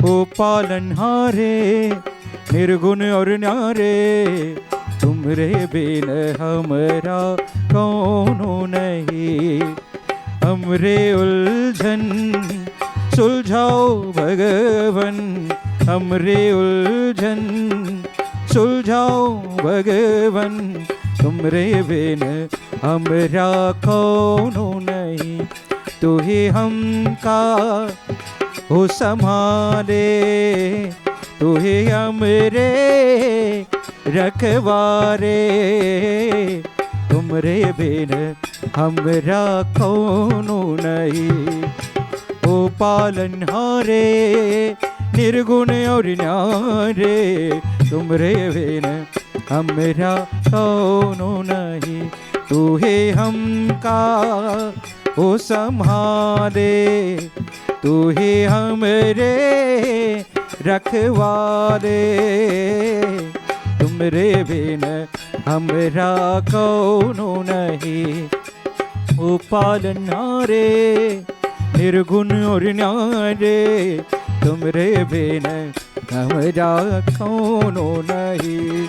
ओ पालनहारे निर्गुण और न्यारे, तुमरे बिन हमरा कौनो नहीं। हमरे उलझन सुलझाओ भगवन, हमरे उलझन सुलझाओ भगवन, तुमरे बिन हमरा कौनो नहीं। तू ही हमका हो संभाले, तू ही हमरे रखवारे, तुमरे बिन हमरा कौनो नहीं। ओ पालनहारे निर्गुण और न्यारे, तुमरे बिन हमरा कौनो नहीं। तू ही हमका ओ संभाले, तू ही हमरे रखवाले, तुमरे बिन हमरा कौनो नहीं। ओ पालनहारे निर्गुण और न्यारे, तुमरे बिन हमरा कौनो नहीं।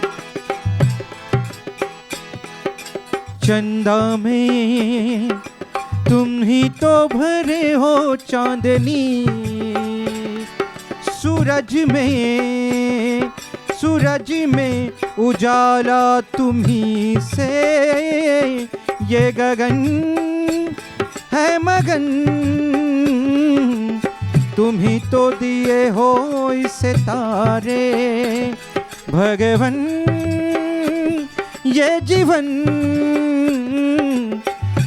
चंदा में तुम ही तो भरे हो चांदनी, सूरज में उजाला तुम्ही से, ये गगन है मगन, तुम ही तो दिए हो इसे तारे। भगवन ये जीवन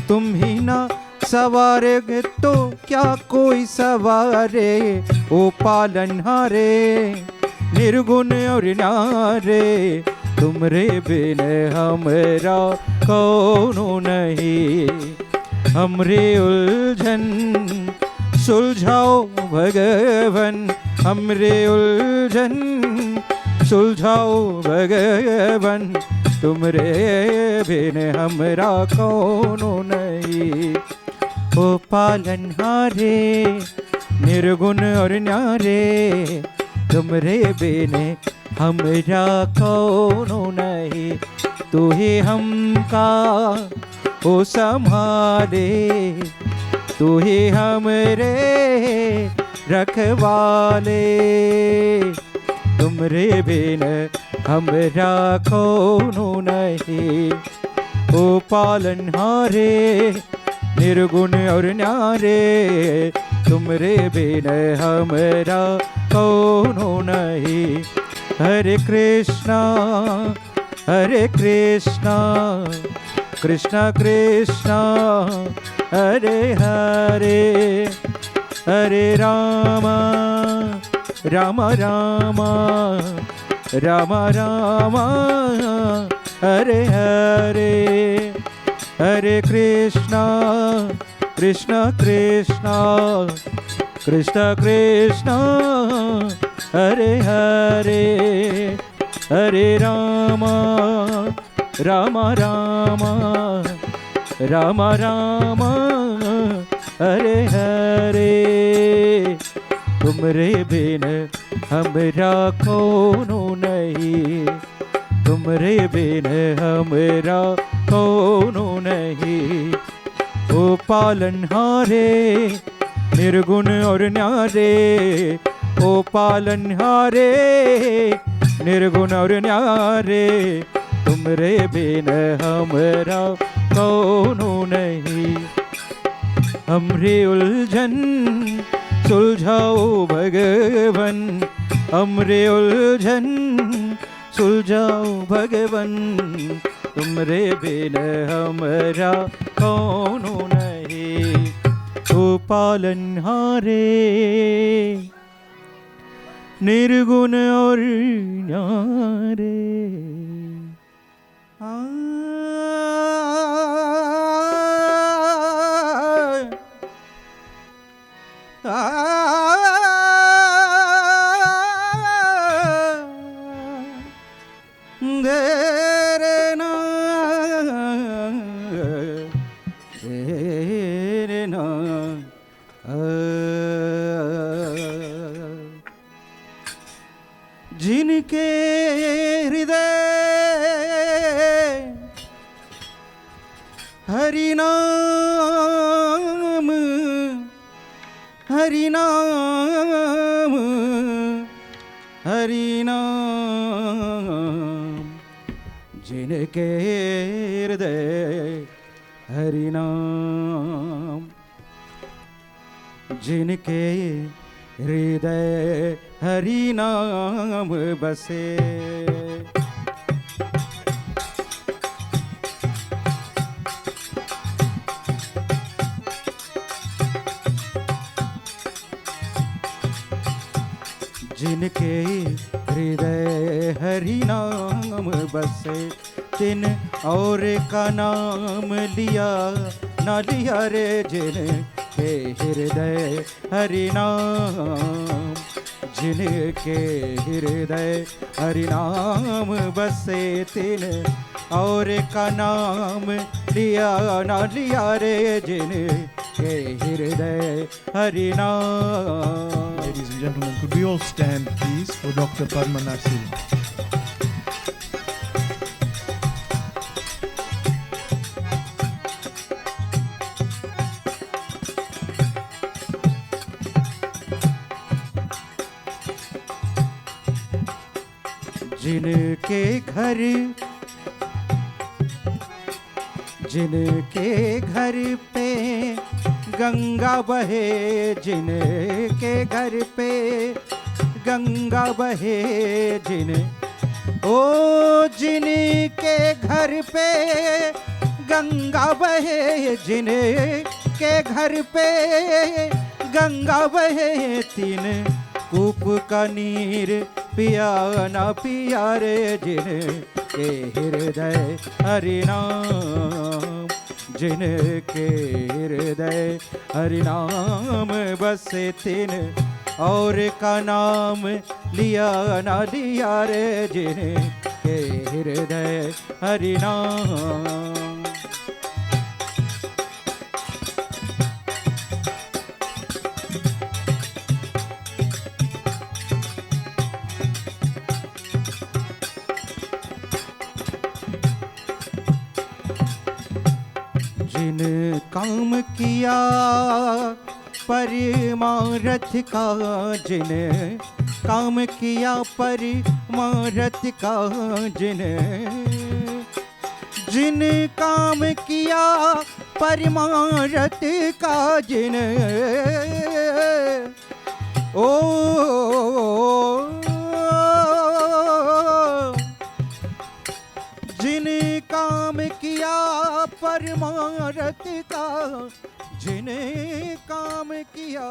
तुम ही ना सवारेगे तो क्या कोई सवारे। ओ पालनहारे निर्गुण और न्यारे, तुमरे बिन हमरा कौनो नहीं। हमरे उलझन सुलझाओ भगवन, हमरे उलझन सुलझाओ भगवन, तुमरे बिन हमरा कौनो नहीं। ओ पालनहारे निर्गुण और न्यारे, तुमरे बिन हमरा कौनो नहीं। तू ही हमका ओ संभाले, तू ही हमरे रखवाले, तुमरे बिन हमरा कौनो नहीं। ओ पालनहारे निर्गुण और न्यारे, तुमरे बिन हमरा कौनो नहीं। हरे कृष्णा कृष्ण कृष्ण हरे हरे, हरे राम राम राम राम राम हरे हरे, हरे कृष्णा कृष्ण कृष्ण कृष्ण कृष्ण हरे हरे, हरे राम राम राम राम राम हरे हरे। तुमरे बिन हमरा कौनो नहीं, तुमरे बिन हमरा कौनो नहीं। ओ पालनहारे निर्गुण और न्यारे, ओ पालनहारे निर्गुण और न्यारे, तुमरे बिन हमरा कौनो नहीं। हमरे उलझन सुलझाओ भगवन, हमरे उलझन सुलझाओ भगवन, तुमरे बिन हमरा कौनो नहीं। ओ पालनहारे निर्गुण और न्यारे। जिनके हृदय हरि नाम हरि नाम हरि नाम, जिनके हृदय हरि नाम, जिनके हृदय हरि नाम बसे। जिनके हृदय हरि नाम बसे, तिन और का नाम लिया ना लिया रे, जिनके हृदय हरि नाम, जिनके हृदय हरि नाम बसे, तिन और का नाम लिया ना लिया रे, जिनके हृदय हरि नाम। Ladies and gentlemen, could we all stand please for Dr. Padma Narsingh? जिनके घर पे गंगा बहे, जिनके घर पे गंगा बहे, जिनके घर पे गंगा बहे, जिनके घर पे गंगा बहे, तीन कूप का नीर पिया ना पिया रे, जिनके हृदय हरि नाम, जिनके हृदय हरि नाम बसे, तिन और का नाम लिया ना लिया रे, जिनके हृदय हरि नाम। जिन काम किया परमारथ का, जिन काम किया परमारथ का, जिन काम किया परमारथ का, जिन काम किया परमारथ का, जिन काम किया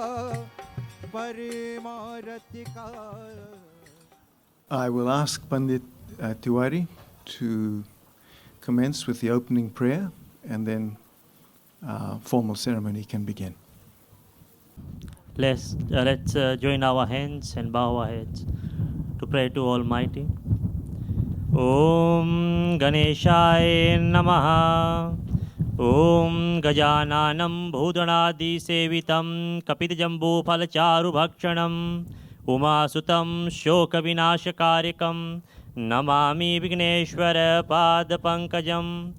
परमारथ का। I will ask Pandit Tiwari to commence with the opening prayer, and then formal ceremony can begin. Let's join our hands and bow our heads to pray to Almighty. Om Ganeshaya Namaha. Om Gajananam Bhudanadi Sevitam Kapitjambu Palacharu Bhakshanam Umasutam Shoka Vinashakarikam Namami Vigneshwara Padapankajam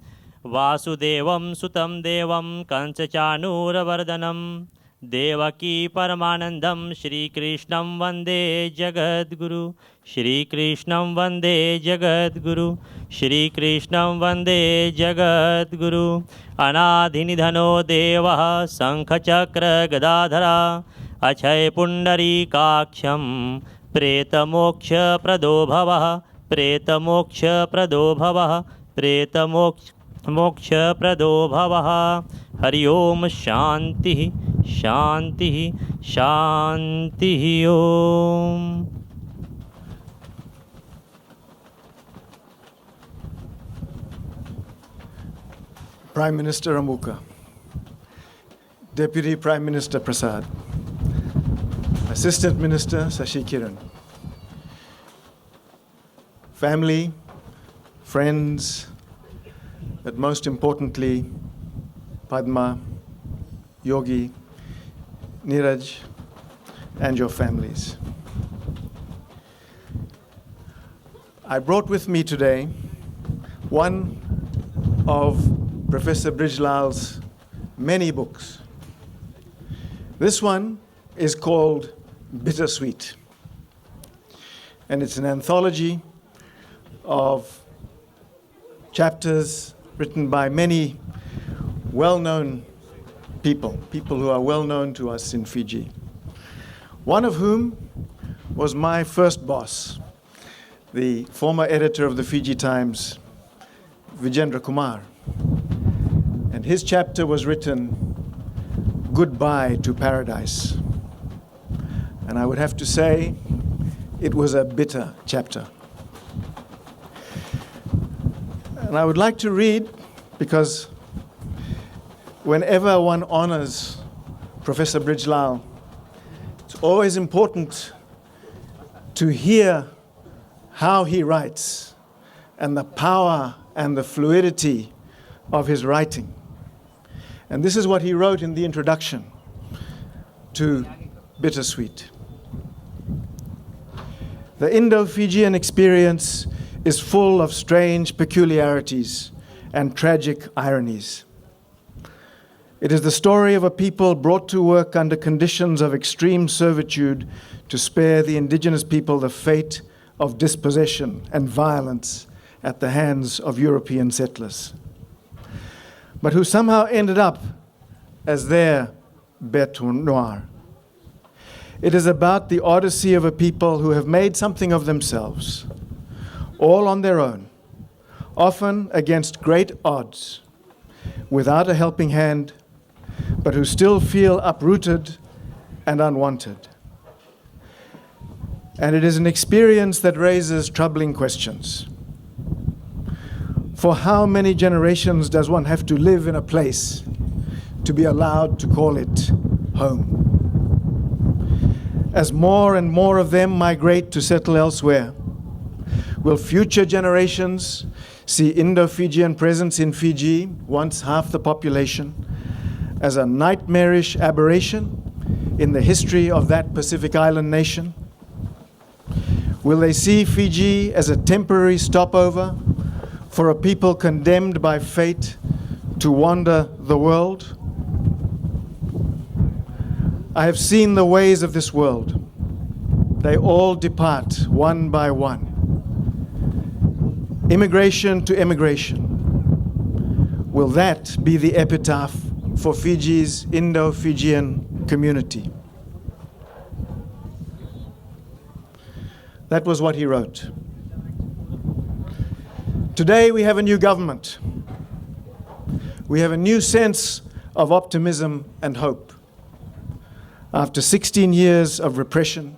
Vasudevam Sutam Devam Kansachanura Devaki Paramanandam Shri Krishnam Vande Jagadguru Shri Krishnam Vande Jagadguru Shri Krishnam Vande Jagadguru Anadhinidhano Deva Sankhachakra Gadadhara Achay Pundari Kaksham Preta Moksha Pradobhava Preta Moksha Pradobhava Preta Moksha Pradobhava Hari Om Shanti Shanti Shanti Om. Prime Minister Ramuka, Deputy Prime Minister Prasad, Assistant Minister Sashi Kiran, family, friends, but most importantly, Padma, Yogi, Neeraj, and your families. I brought with me today one of Professor Brijlal's many books. This one is called Bittersweet, and it's an anthology of chapters written by many well-known people who are well-known to us in Fiji. One of whom was my first boss, the former editor of the Fiji Times, Vijendra Kumar. And his chapter was written, Goodbye to Paradise. And I would have to say, it was a bitter chapter. And I would like to read, because whenever one honors Professor Brijlal, it's always important to hear how he writes and the power and the fluidity of his writing. And this is what he wrote in the introduction to Bittersweet. The Indo-Fijian experience is full of strange peculiarities and tragic ironies. It is the story of a people brought to work under conditions of extreme servitude to spare the indigenous people the fate of dispossession and violence at the hands of European settlers, but who somehow ended up as their bête noire. It is about the odyssey of a people who have made something of themselves, all on their own, often against great odds, without a helping hand, but who still feel uprooted and unwanted. And it is an experience that raises troubling questions. For how many generations does one have to live in a place to be allowed to call it home? As more and more of them migrate to settle elsewhere, will future generations see Indo-Fijian presence in Fiji, once half the population, as a nightmarish aberration in the history of that Pacific island nation? Will they see Fiji as a temporary stopover for a people condemned by fate to wander the world? I have seen the ways of this world. They all depart one by one. Immigration to immigration. Will that be the epitaph for Fiji's Indo-Fijian community? That was what he wrote. Today we have a new government. We have a new sense of optimism and hope. After 16 years of repression,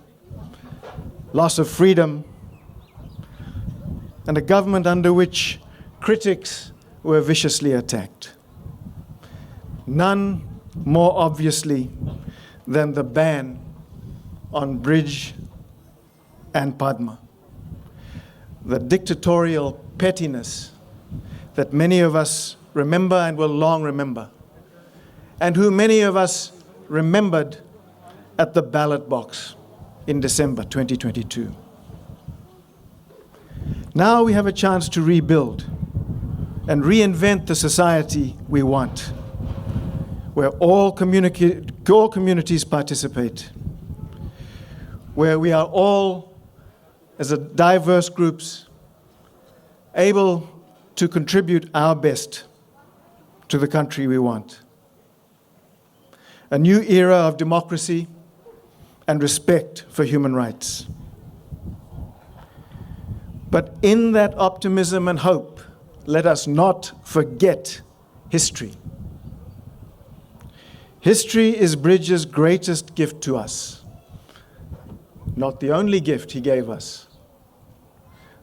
loss of freedom, and a government under which critics were viciously attacked. None more obviously than the ban on Brij and Padma. The dictatorial pettiness that many of us remember and will long remember, and who many of us remembered at the ballot box in December 2022. Now we have a chance to rebuild and reinvent the society we want, where all communities participate, where we are all, as a diverse groups, able to contribute our best to the country we want. A new era of democracy and respect for human rights. But in that optimism and hope, let us not forget history. History is Bridge's greatest gift to us. Not the only gift he gave us,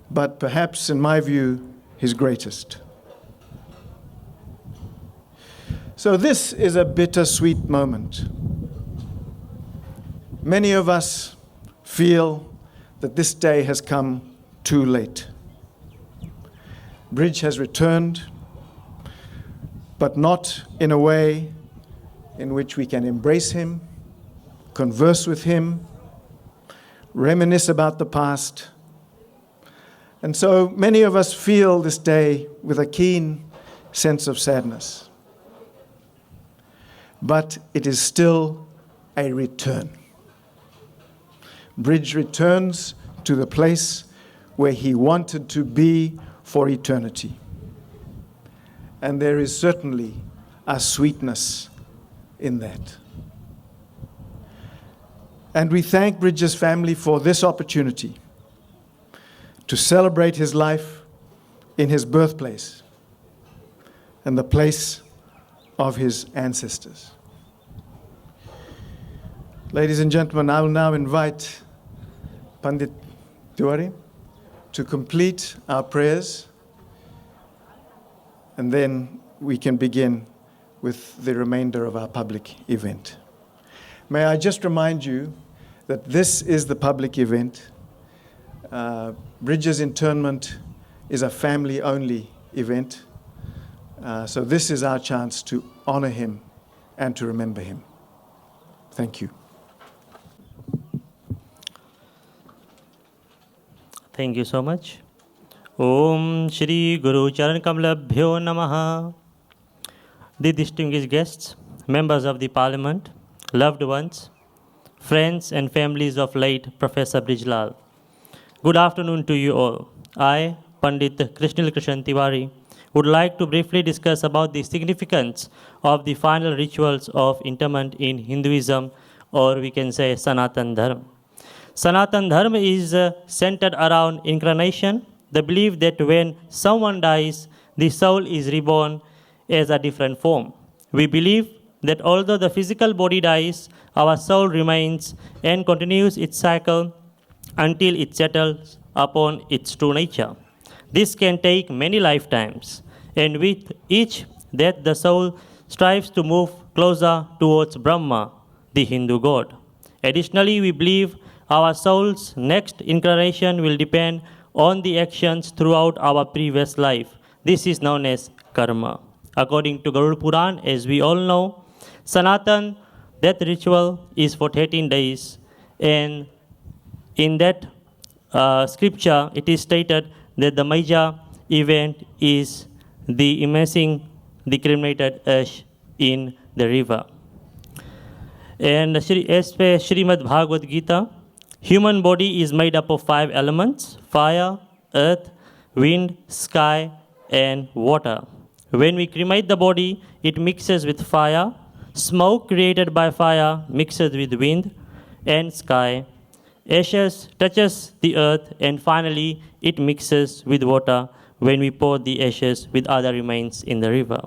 but perhaps, in my view, his greatest. So this is a bittersweet moment. Many of us feel that this day has come too late. Bridge has returned, but not in a way in which we can embrace him, converse with him, reminisce about the past, And so many of us feel this day with a keen sense of sadness. But it is still a return. Bridge returns to the place where he wanted to be for eternity. And there is certainly a sweetness in that. And we thank Bridge's family for this opportunity to celebrate his life in his birthplace and the place of his ancestors. Ladies and gentlemen, I will now invite Pandit Tiwari to complete our prayers, and then we can begin with the remainder of our public event. May I just remind you that this is the public event. Bridges interment is a family-only event. So this is our chance to honor him and to remember him. Thank you. Thank you so much. Om Shri Guru Charan Kamalabhyo Namaha. The distinguished guests, members of the Parliament, loved ones, friends and families of late Professor Brijlal. Good afternoon to you all. I, Pandit Krishnil Krishan Tiwari, would like to briefly discuss about the significance of the final rituals of interment in Hinduism, or we can say Sanatan Dharma. Sanatan Dharma is centered around incarnation, the belief that when someone dies, the soul is reborn as a different form. We believe that although the physical body dies, our soul remains and continues its cycle until it settles upon its true nature. This can take many lifetimes, and with each death the soul strives to move closer towards Brahma, the Hindu god. Additionally, we believe our soul's next incarnation will depend on the actions throughout our previous life. This is known as karma. According to Garuda Puran, as we all know, Sanatan death ritual is for 13 days, and in that scripture it is stated that the major event is the immersing the cremated ash in the river. And as per Srimad Bhagavad Gita, human body is made up of 5 elements: fire, earth, wind, sky, and water. When we cremate the body, it mixes with fire. Smoke created by fire mixes with wind and sky. Ashes touches the earth, and finally it mixes with water when we pour the ashes with other remains in the river.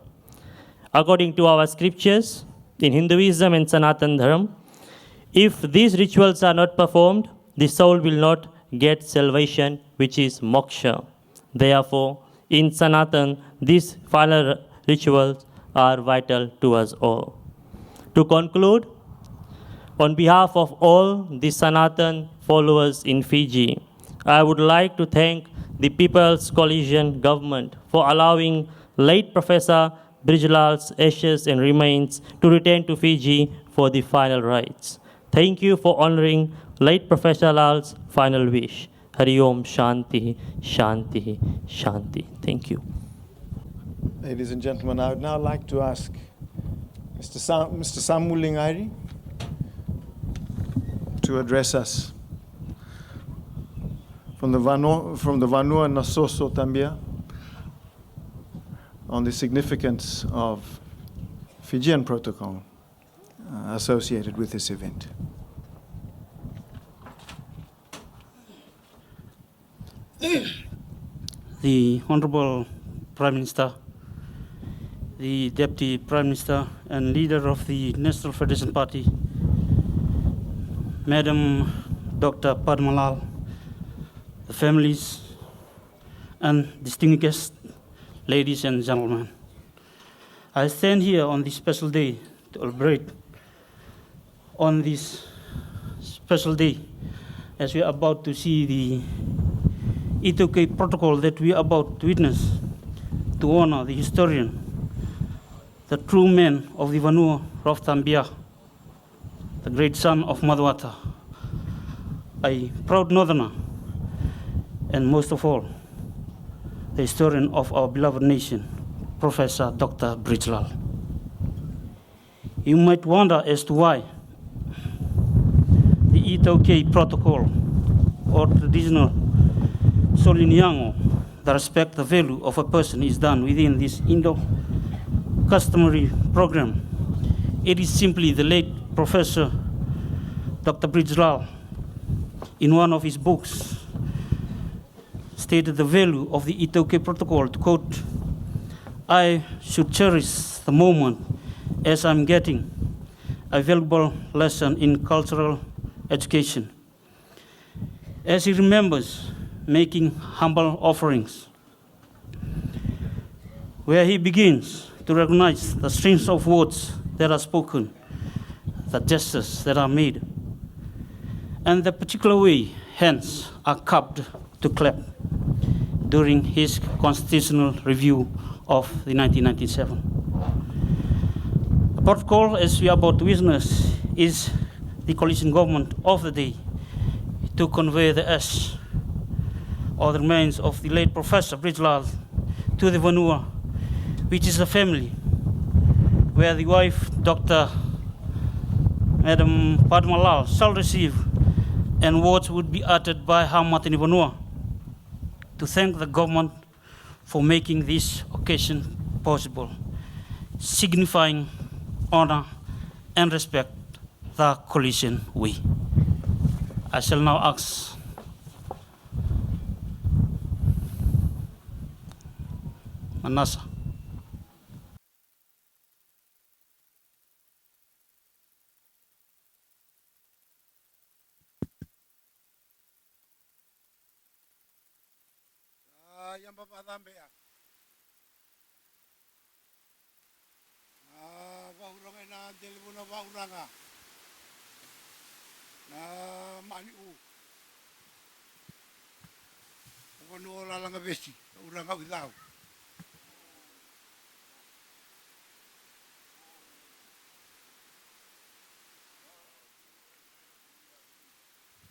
According to our scriptures, in Hinduism and Sanatan Dharma, if these rituals are not performed, the soul will not get salvation, which is moksha. Therefore, in Sanatan, these final rituals are vital to us all. To conclude, on behalf of all the Sanatan followers in Fiji, I would like to thank the People's Coalition government for allowing late Professor Brijlal's ashes and remains to return to Fiji for the final rites. Thank you for honoring late Professor Lal's final wish. Hari Om Shanti, Shanti, Shanti. Thank you. Ladies and gentlemen, I would now like to ask Mr. Samulingairi to address us from the Vanua Nasoso Tabia on the significance of Fijian protocol associated with this event. The Honorable Prime Minister, the Deputy Prime Minister and leader of the National Federation Party, Madam Dr. Padmalal, the families, and distinguished guests, ladies and gentlemen. I stand here on this special day to celebrate on this special day as we are about to see the Itoke protocol that we are about to witness to honor the historian, the true man of the Vanua of Tabia, the great son of Madhwata, a proud northerner, and most of all, the historian of our beloved nation, Professor Dr. Bridgelal. You might wonder as to why the Itoke Protocol or traditional Solinyango, the respect the value of a person, is done within this Indo-customary program. It is simply the late Professor Dr. Bridgelal, in one of his books, stated the value of the Itoke Protocol to quote, "I should cherish the moment as I'm getting a valuable lesson in cultural education." As he remembers making humble offerings, where he begins to recognize the strings of words that are spoken, the gestures that are made, and the particular way hands are cupped to clap during his constitutional review of the 1997. The protocol, as we are about to witness, is the coalition government of the day to convey the ash or the remains of the late Professor Bridgelal to the Vanua, which is a family where the wife, Dr. Madam Padmalal, shall receive, and words would be uttered by her Matini Vanua to thank the government for making this occasion possible, signifying honor and respect the coalition way. I shall now ask Manasa. Yang bapa tambe ya. Wahuranga na telefona wahuranga. Na mani u. Kono la langa besi, uranga witau.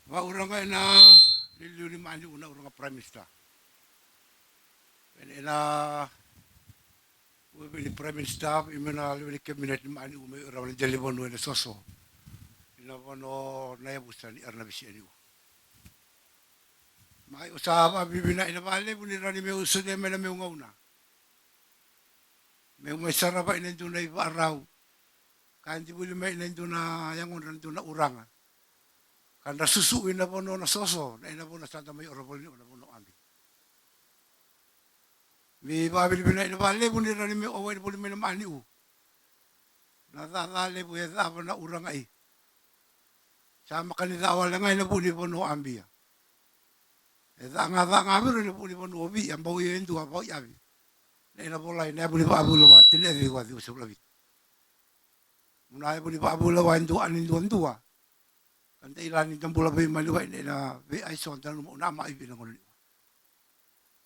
Wahuranga na lili mani u na uranga prime minister. Ena we prime minister imena le cabinet mani u me ora le telefona ena soso. Ina vono na ya busani arna bisi ani u. Mai usaba bibina ina vale buni rani me usude mena me ngauna. Me mai saraba ina tuna i varau. Kanti buli me ina tuna yang ora tuna uranga. Kanda susu ina vono na soso na ina vono santa mai ora boli ina vono ambi. Mi va bibina ina vale buni rani me o ina buli me mani u. Na da le bu da vono uranga i. Sama kani da wala ngai na buni vono ambia. Nga vero le puli vonu ovi ambau ye ndu ambau yavi. Na bola ina puli pa bulu wa tele vi wa vi sebla vi. Muna puli pa bulu wa ndu an ndu ndua. Kan te ilani tambula be malu wa ina ve ai son tan mo na mai vi na ngol.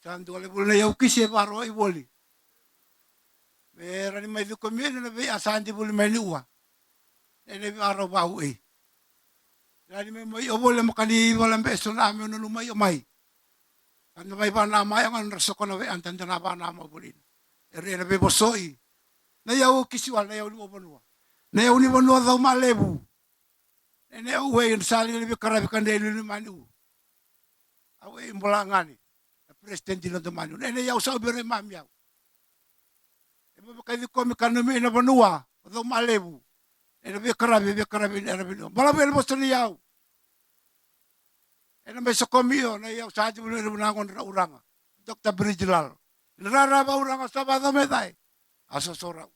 San du le puli ya ukise baro i boli. Ve rani mai vi komie na ve asanti puli mai luwa. Ene vi aro ba u e. Rani mai o bole makali wala beso na me no lumai o mai. Ano may ba na may ang raso ko na antan na ba na mo bulin. Ere na be bosoi. Na yaw kisiwal na yaw ni obanwa. Na yaw ni banwa daw malebu. Ene uwe yung sali ni karabi kandelo ni manu. Awe imbola ngani. President dilo to manu. Ene yaw sa ubere mam yaw. Ebe ba kay ko mi kanumi na banwa daw malebu. Ene be karabi ene be. Bala be bosto ni yaw. Ena may sokomio na yaw sa atin mo nunangon na uranga. Dr. Bridgelal. Nararaba uranga sa bata metay. Asosora.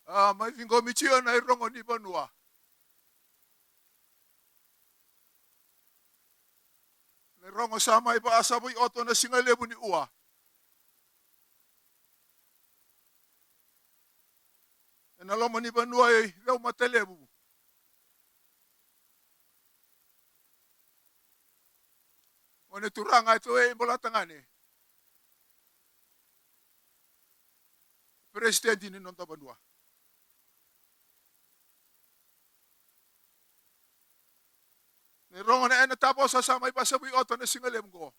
Mai vingo michio na irongo ni banua. Na rongo sama ipa asabu oto na singalebu ni ua. Na lomo ni banua e leo matelebu. One turanga ito e bola tangane. Presidente ni nonta banua. Ni rongo na ena tapos sa sama ipa asabu oto na singalebu ko.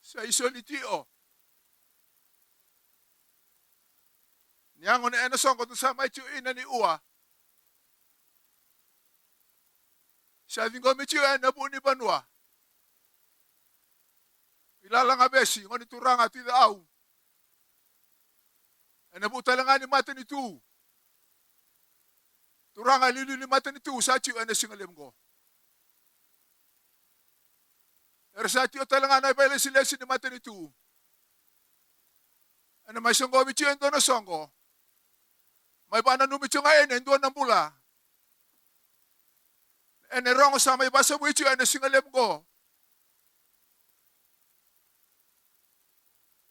Sa isolitio. Niango na ena song ko sa mai chu ina ni ua. Sa vingo michu ena bu ni banua. Ilala nga besi ngoni turanga tida au. Ena bu talanga ni mata ni tu. Turanga lilu ni mata ni tu sa chu ena singalem go. Ersa chu talanga na pele silesi ni mata ni tu. Ena mai songo michu endo na songo. Mai bana nu michu nga ena endo na bula. Ene rongo sa may basa wichu ene singalem go.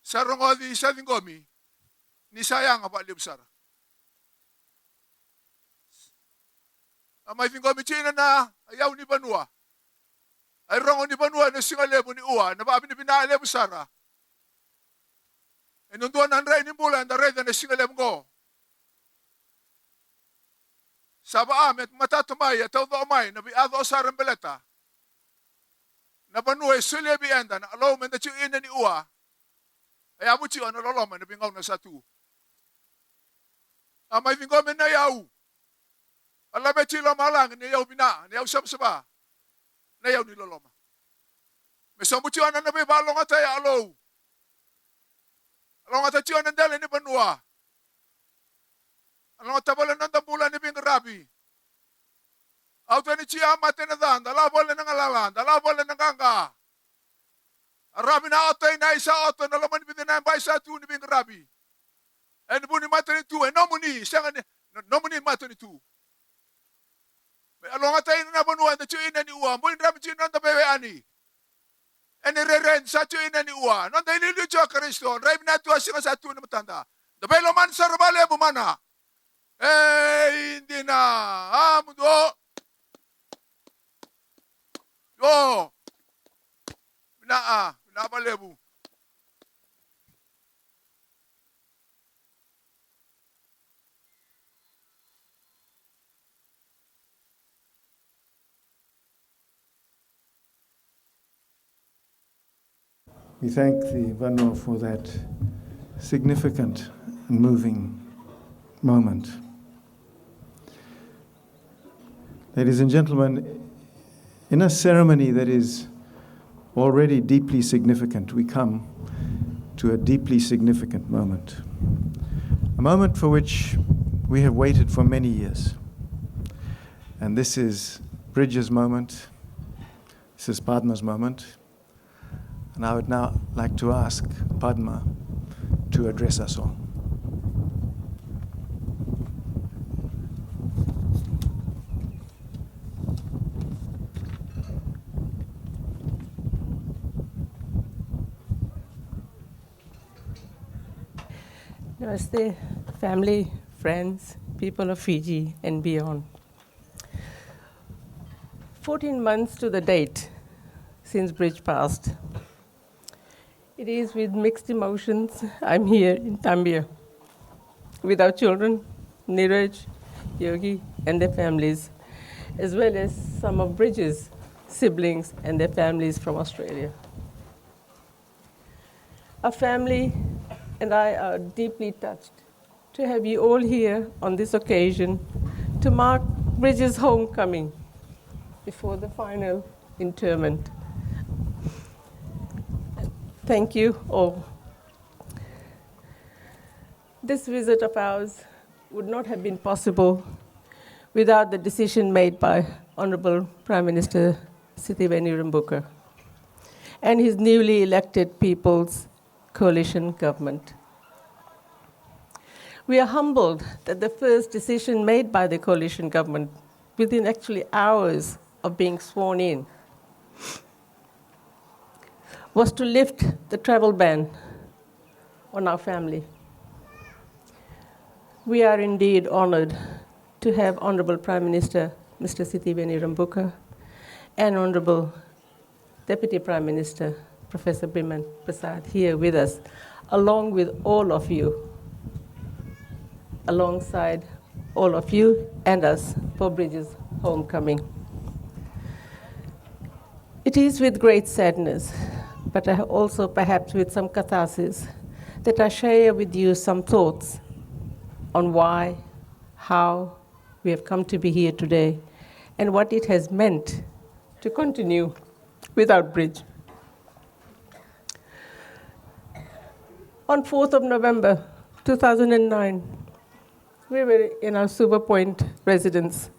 Sa rongo di sa vingomi ni sayang apa libsar. Amay vingomi china na ayaw ni banua. Ay rongo ni banua na singalem ni ua na babi ni binale busara. Enunduan ang rey ni mula na rey na singalem go. Saba amet matatumay at tawdo amay na biado sa rembeleta. Na banuay sulia bienda na alaw men na chiyo ina ni ua. Ay amu chiyo na loloman na bingaw na satu. Amay bingaw men na yaw. Alabe chilo malang ni yaw bina, ni yaw sabsaba. Na yaw ni loloma. Mesamu chiyo na nabi balong atay alaw. Alaw atay chiyo na dali ni banua. Ano tabalan ng tambulan ni Bing Rabi. Auto ni Chia Matenadhan, dalabol na ng alalan, dalabol na ng ganga. Rabi na auto na isa auto na laman ni na bay sa tu ni Bing Rabi. En bu ni Maten tu, no muni, siya no muni Maten tu. Along atay na banuan na chuin na ni Uwa, mo Rabi chuin na tabewe ani. En reren sa chuin na ni Uwa, no dahil lilu Chua Kristo, Rabi na tu asing sa tu na matanda. Dabelo man sa rabale bumana. Hindi na. Mundo. Yo. Pinapalebu. We thank the Vanua for that significant and moving moment. Ladies and gentlemen, in a ceremony that is already deeply significant, we come to a deeply significant moment. A moment for which we have waited for many years. And this is Bridget's moment. This is Padma's moment. And I would now like to ask Padma to address us all. Namaste, family, friends, people of Fiji and beyond. 14 months to the date since Bridge passed. It is with mixed emotions I'm here in Tabia with our children, Neeraj, Yogi, and their families, as well as some of Bridge's siblings and their families from Australia. Our family and I are deeply touched to have you all here on this occasion to mark Bridget's homecoming before the final interment. Thank you all. This visit of ours would not have been possible without the decision made by Honorable Prime Minister Sitiveni Rambuka and his newly elected People's coalition government. We are humbled that the first decision made by the coalition government, within actually hours of being sworn in, was to lift the travel ban on our family. We are indeed honored to have Honorable Prime Minister Mr. Sithiweni Rambuka and Honorable Deputy Prime Minister Professor Biman Prasad here with us, along with all of you, alongside all of you and us for Bridges Homecoming. It is with great sadness, but also perhaps with some catharsis, that I share with you some thoughts on why, how we have come to be here today, and what it has meant to continue without Bridge. On 4th of November 2009, we were in our Super Point residence.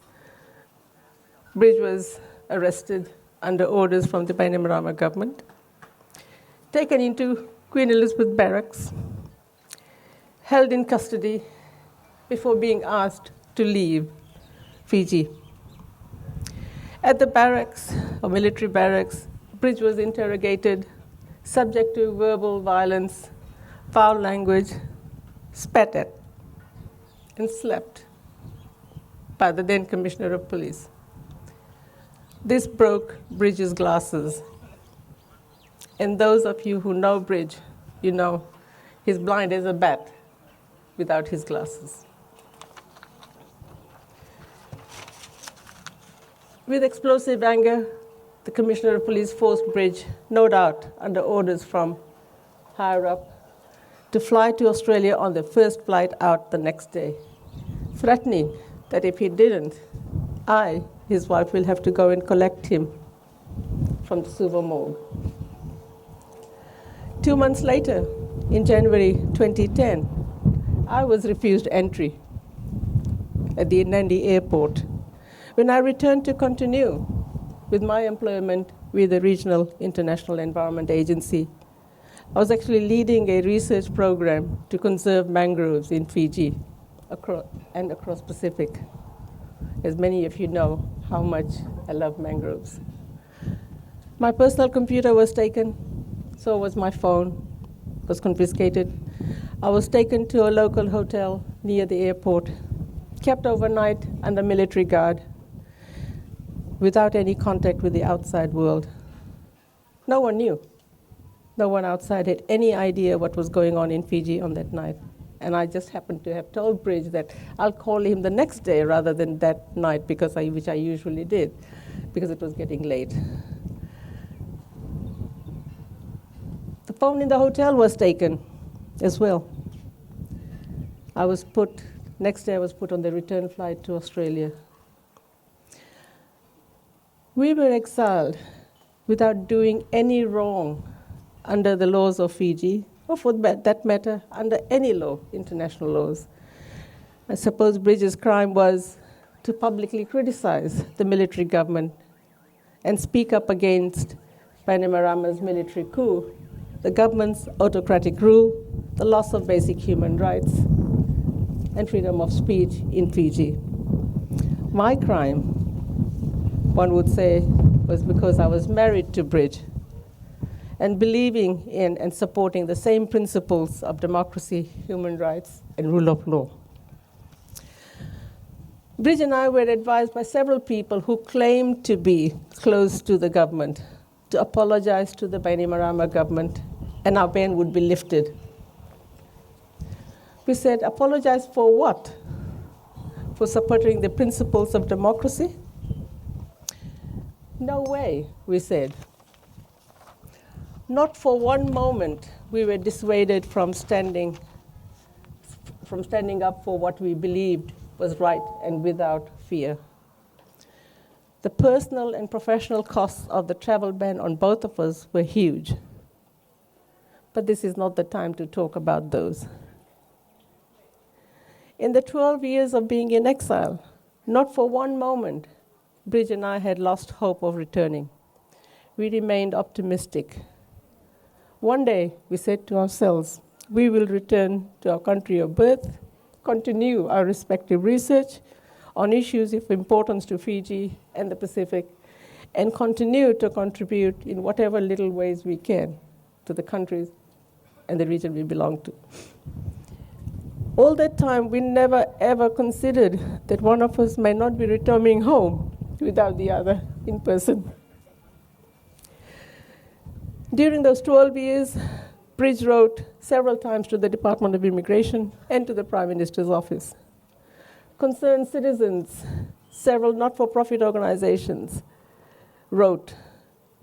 Bridge was arrested under orders from the Bainimarama government, taken into Queen Elizabeth Barracks, held in custody before being asked to leave Fiji. At the barracks, or military barracks, Bridge was interrogated, subject to verbal violence, foul language, spat at, and slapped by the then Commissioner of Police. This broke Bridge's glasses. And those of you who know Bridge, you know he's blind as a bat without his glasses. With explosive anger, the Commissioner of Police forced Bridge, no doubt under orders from higher up, to fly to Australia on the first flight out the next day, threatening that if he didn't, I, his wife, will have to go and collect him from the Suva morgue. 2 months later, in January 2010, I was refused entry at the Nandi airport when I returned to continue with my employment with the Regional International Environment Agency. I was actually leading a research program to conserve mangroves in Fiji and across Pacific. As many of you know how much I love mangroves. My personal computer was taken, so was my phone, was confiscated. I was taken to a local hotel near the airport, kept overnight under military guard, without any contact with the outside world. No one knew. No one outside had any idea what was going on in Fiji on that night. And I just happened to have told Bridge that I'll call him the next day rather than that night, which I usually did, because it was getting late. The phone in the hotel was taken as well. Next day I was put on the return flight to Australia. We were exiled without doing any wrong under the laws of Fiji, or for that matter, under any law, international laws. I suppose Bridges' crime was to publicly criticize the military government and speak up against Bainimarama's military coup, the government's autocratic rule, the loss of basic human rights, and freedom of speech in Fiji. My crime, one would say, was because I was married to Bridge and believing in and supporting the same principles of democracy, human rights, and rule of law. Bridge and I were advised by several people who claimed to be close to the government to apologize to the Bainimarama government, and our ban would be lifted. We said, apologize for what? For supporting the principles of democracy? No way, we said. Not for one moment we were dissuaded from standing up for what we believed was right and without fear. The personal and professional costs of the travel ban on both of us were huge. But this is not the time to talk about those. In the 12 years of being in exile, not for one moment, Bridge and I had lost hope of returning. We remained optimistic. One day, we said to ourselves, we will return to our country of birth, continue our respective research on issues of importance to Fiji and the Pacific, and continue to contribute in whatever little ways we can to the countries and the region we belong to. All that time, we never ever considered that one of us may not be returning home without the other in person. During those 12 years, Bridge wrote several times to the Department of Immigration and to the Prime Minister's office. Concerned citizens, several not-for-profit organizations wrote,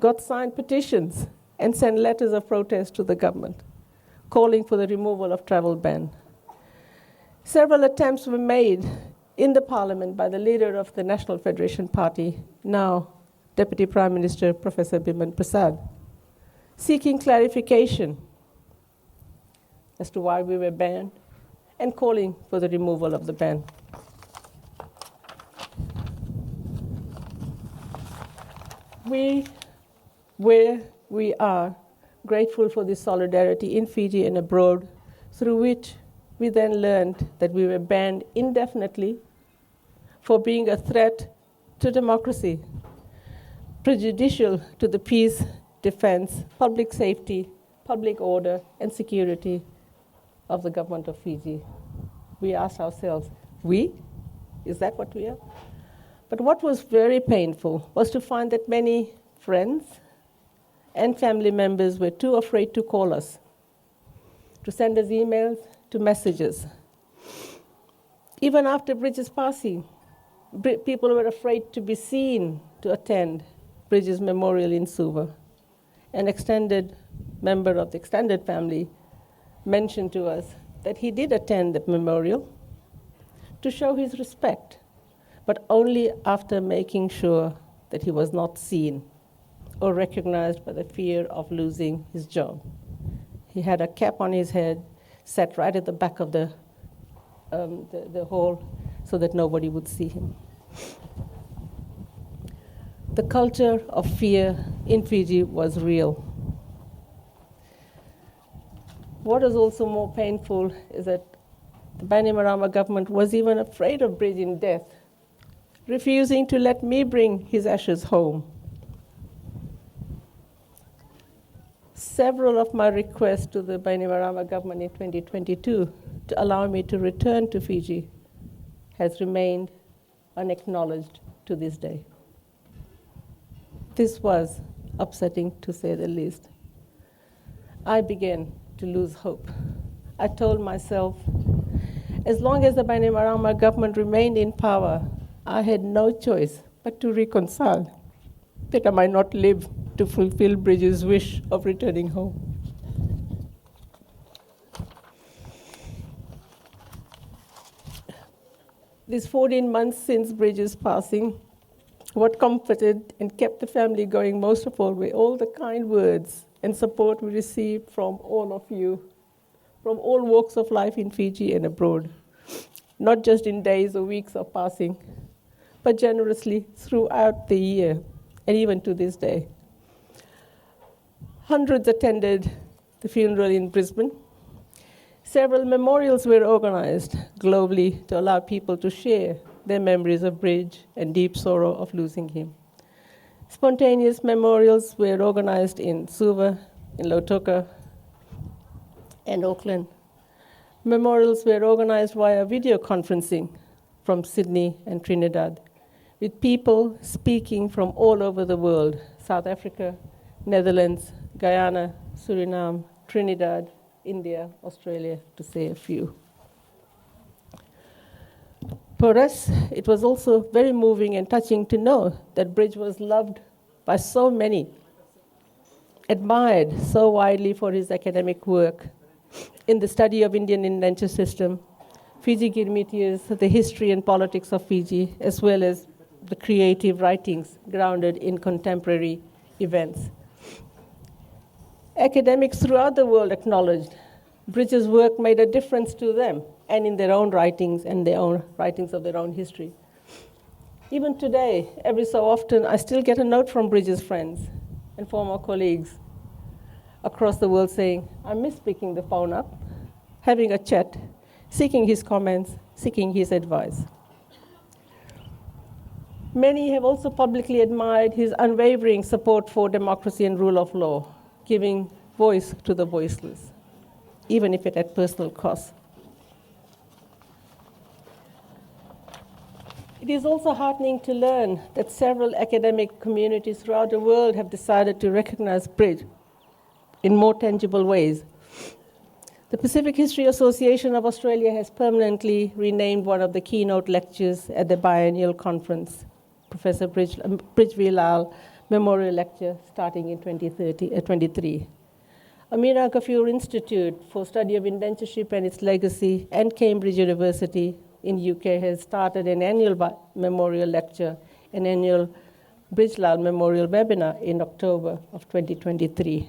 got signed petitions, and sent letters of protest to the government, calling for the removal of travel ban. Several attempts were made in the parliament by the leader of the National Federation Party, now Deputy Prime Minister Professor Biman Prasad, seeking clarification as to why we were banned and calling for the removal of the ban. We are grateful for this solidarity in Fiji and abroad, through which we then learned that we were banned indefinitely for being a threat to democracy, prejudicial to the peace, defense, public safety, public order, and security of the government of Fiji. We asked ourselves, is that what we are? But what was very painful was to find that many friends and family members were too afraid to call us, to send us emails, to messages. Even after Bridges' passing, people were afraid to be seen to attend Bridges' memorial in Suva. An extended member of the extended family mentioned to us that he did attend the memorial to show his respect, but only after making sure that he was not seen or recognized by the fear of losing his job. He had a cap on his head, sat right at the back of the hall so that nobody would see him. The culture of fear in Fiji was real. What is also more painful is that the Bainimarama government was even afraid of Bridge in death, refusing to let me bring his ashes home. Several of my requests to the Bainimarama government in 2022 to allow me to return to Fiji has remained unacknowledged to this day. This was upsetting, to say the least. I began to lose hope. I told myself, as long as the Bainimarama government remained in power, I had no choice but to reconcile, that I might not live to fulfill Bridges' wish of returning home. These 14 months since Bridges' passing, what comforted and kept the family going most of all were all the kind words and support we received from all of you, from all walks of life in Fiji and abroad, not just in days or weeks of passing, but generously throughout the year and even to this day. Hundreds attended the funeral in Brisbane. Several memorials were organized globally to allow people to share their memories of Bridge and deep sorrow of losing him. Spontaneous memorials were organized in Suva, in Lautoka, and Auckland. Memorials were organized via video conferencing from Sydney and Trinidad, with people speaking from all over the world: South Africa, Netherlands, Guyana, Suriname, Trinidad, India, Australia, to say a few. For us, it was also very moving and touching to know that Bridge was loved by so many, admired so widely for his academic work in the study of Indian indenture system, Fiji Girmitias, the history and politics of Fiji, as well as the creative writings grounded in contemporary events. Academics throughout the world acknowledged Bridges' work made a difference to them and in their own writings and their own writings of their own history. Even today, every so often, I still get a note from Bridges' friends and former colleagues across the world saying, I miss picking the phone up, having a chat, seeking his comments, seeking his advice. Many have also publicly admired his unwavering support for democracy and rule of law, giving voice to the voiceless, even if at personal cost. It is also heartening to learn that several academic communities throughout the world have decided to recognize Bridge in more tangible ways. The Pacific History Association of Australia has permanently renamed one of the keynote lectures at the biennial conference, Professor Bridge V. Lal Memorial Lecture, starting in 2023. Amira Gafur Institute for Study of Indentureship and its Legacy and Cambridge University in UK has started an annual memorial lecture, an annual Bridge Lal Memorial Webinar in October of 2023.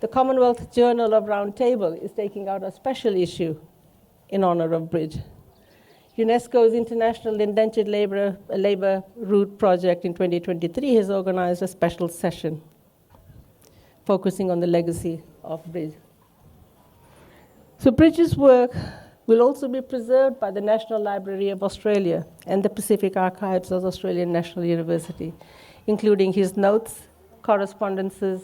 The Commonwealth Journal of Roundtable is taking out a special issue in honor of Bridge. UNESCO's International Indentured Labour Route Project in 2023 has organized a special session focusing on the legacy of Bridge. So Bridge's work will also be preserved by the National Library of Australia and the Pacific Archives of Australian National University, including his notes, correspondences,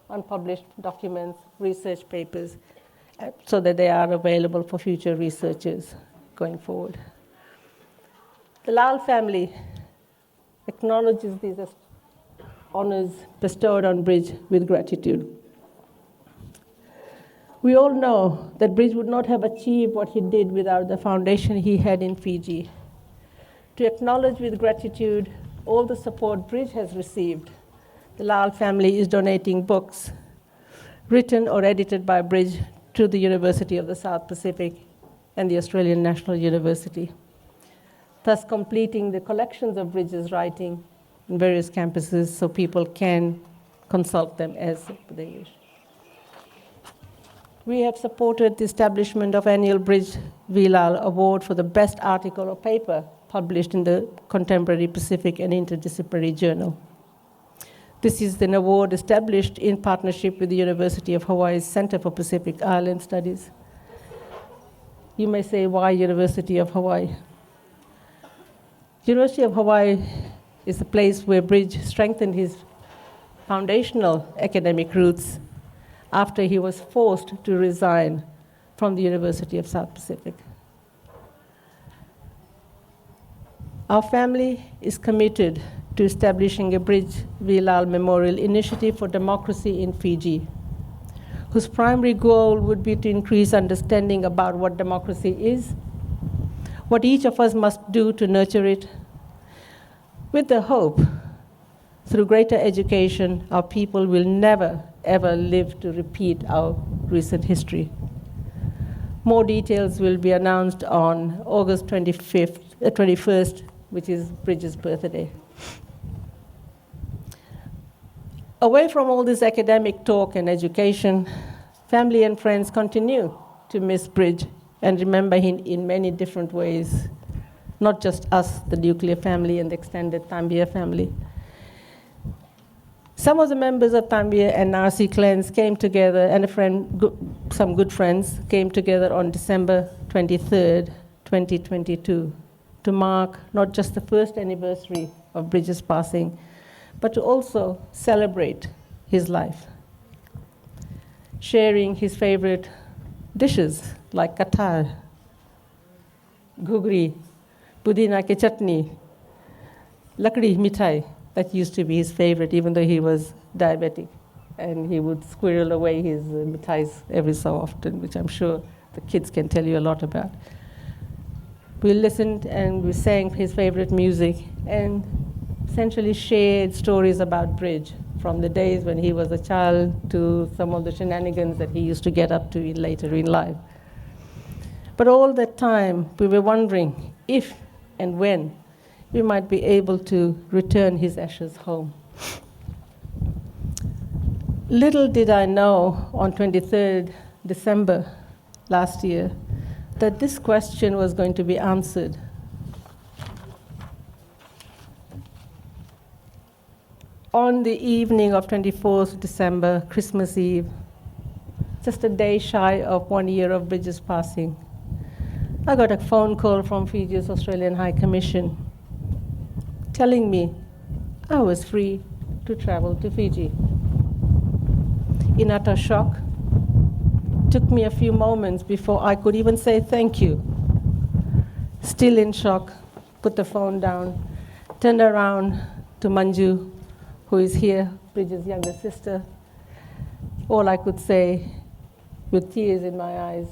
unpublished documents, research papers, so that they are available for future researchers going forward. The Lal family acknowledges these honors bestowed on Bridge with gratitude. We all know that Bridge would not have achieved what he did without the foundation he had in Fiji. To acknowledge with gratitude all the support Bridge has received, the Lal family is donating books written or edited by Bridge to the University of the South Pacific and the Australian National University, thus completing the collections of Bridge's writing in various campuses so people can consult them as they wish. We have supported the establishment of annual Bridge V. Lal Award for the best article or paper published in the Contemporary Pacific and Interdisciplinary Journal. This is an award established in partnership with the University of Hawaii's Center for Pacific Island Studies. You may say, why University of Hawaii? University of Hawaii is the place where Bridge strengthened his foundational academic roots after he was forced to resign from the University of South Pacific. Our family is committed to establishing a Bridge V. Lal Memorial Initiative for Democracy in Fiji, whose primary goal would be to increase understanding about what democracy is, what each of us must do to nurture it, with the hope, through greater education, our people will never, ever live to repeat our recent history. More details will be announced on August 21st, which is Bridge's birthday. Away from all this academic talk and education, family and friends continue to miss Bridge and remember him in many different ways, not just us, the nuclear family and the extended Tabia family. Some of the members of Tabia and Nasi clans came together, and some good friends came together on December 23rd, 2022, to mark not just the first anniversary of Bridge's passing, but to also celebrate his life, sharing his favorite dishes like katar, gugri, pudina ke chutney, lakdi mithai, that used to be his favorite, even though he was diabetic. And he would squirrel away his mithais every so often, which I'm sure the kids can tell you a lot about. We listened and we sang his favorite music and essentially shared stories about Bridge, from the days when he was a child to some of the shenanigans that he used to get up to later in life. But all that time, we were wondering if and when we might be able to return his ashes home. Little did I know on 23rd December last year that this question was going to be answered. On the evening of 24th December, Christmas Eve, just a day shy of 1 year of Bridget's passing, I got a phone call from Fiji's Australian High Commission telling me I was free to travel to Fiji. In utter shock, took me a few moments before I could even say thank you. Still in shock, put the phone down, turned around to Manju, who is here, Bridget's younger sister. All I could say, with tears in my eyes,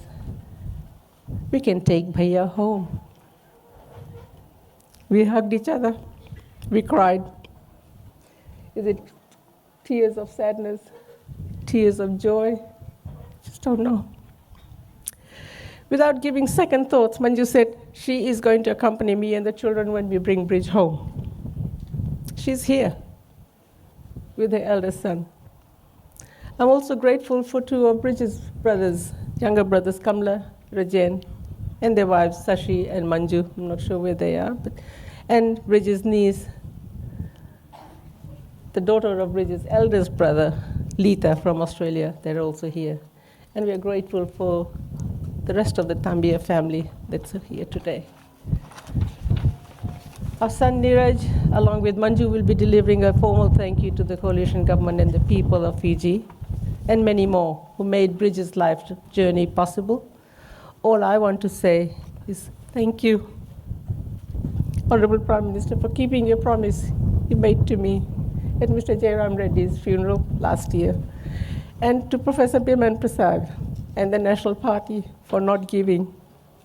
we can take Bhaiya home. We hugged each other, we cried. Is it tears of sadness, tears of joy? Just don't know. Without giving second thoughts, Manju said she is going to accompany me and the children when we bring Bridge home. She's here with her eldest son. I'm also grateful for two of Bridget's brothers, younger brothers, Kamla, Rajan, and their wives, Sashi and Manju. I'm not sure where they are, and Bridget's niece, the daughter of Bridget's eldest brother, Lita from Australia. They're also here. And we are grateful for the rest of the Tabia family that's here today. Our son Neeraj, along with Manju, will be delivering a formal thank you to the coalition government and the people of Fiji, and many more who made Bridget's life journey possible. All I want to say is thank you, Honorable Prime Minister, for keeping your promise you made to me at Mr. Jairam Reddy's funeral last year, and to Professor Biman Prasad and the National Party for not giving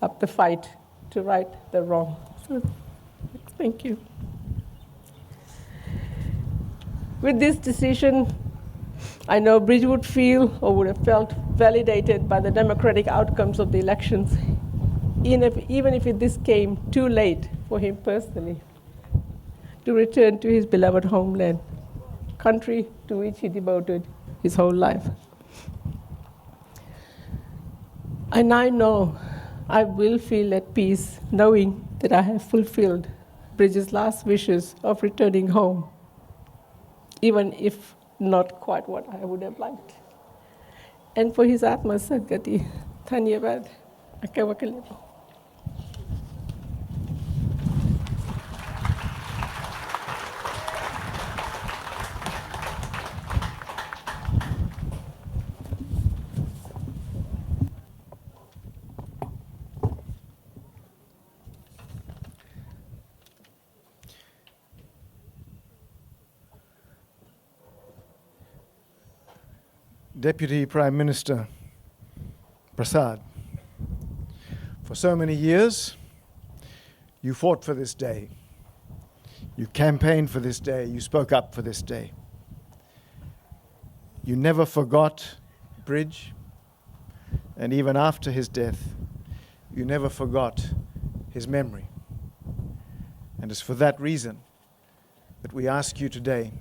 up the fight to right the wrong. So, thank you. With this decision, I know Bridge would feel or would have felt validated by the democratic outcomes of the elections, even if this came too late for him personally to return to his beloved homeland, country to which he devoted his whole life. And I know I will feel at peace knowing that I have fulfilled Bridget's last wishes of returning home, even if not quite what I would have liked. And for his Atma Sadgati, Dhanyavad, Akawakalebo. Deputy Prime Minister Prasad, for so many years, you fought for this day. You campaigned for this day. You spoke up for this day. You never forgot Bridge, and even after his death, you never forgot his memory. And it's for that reason that we ask you today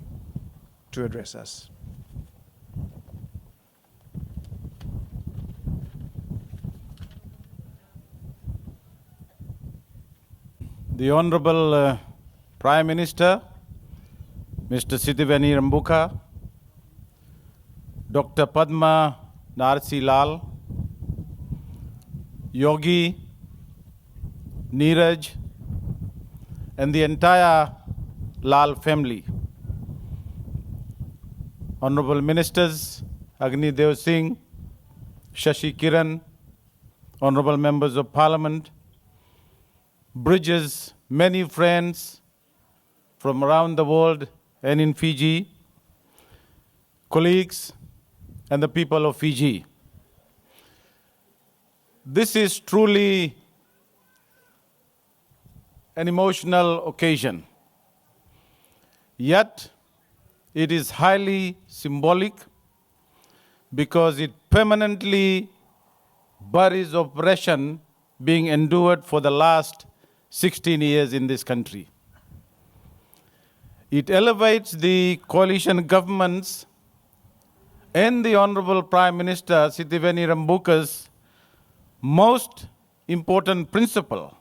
to address us. The Honorable Prime Minister, Mr. Sitiveni Rambuka, Dr. Padma Narsi Lal, Yogi, Neeraj, and the entire Lal family. Honorable Ministers, Agni Dev Singh, Shashi Kiran, Honorable Members of Parliament, Bridges, many friends from around the world and in Fiji, colleagues, and the people of Fiji. This is truly an emotional occasion. Yet, it is highly symbolic because it permanently buries oppression being endured for the last 16 years in this country. It elevates the coalition governments and the Honorable Prime Minister Sitiveni Rambuka's most important principle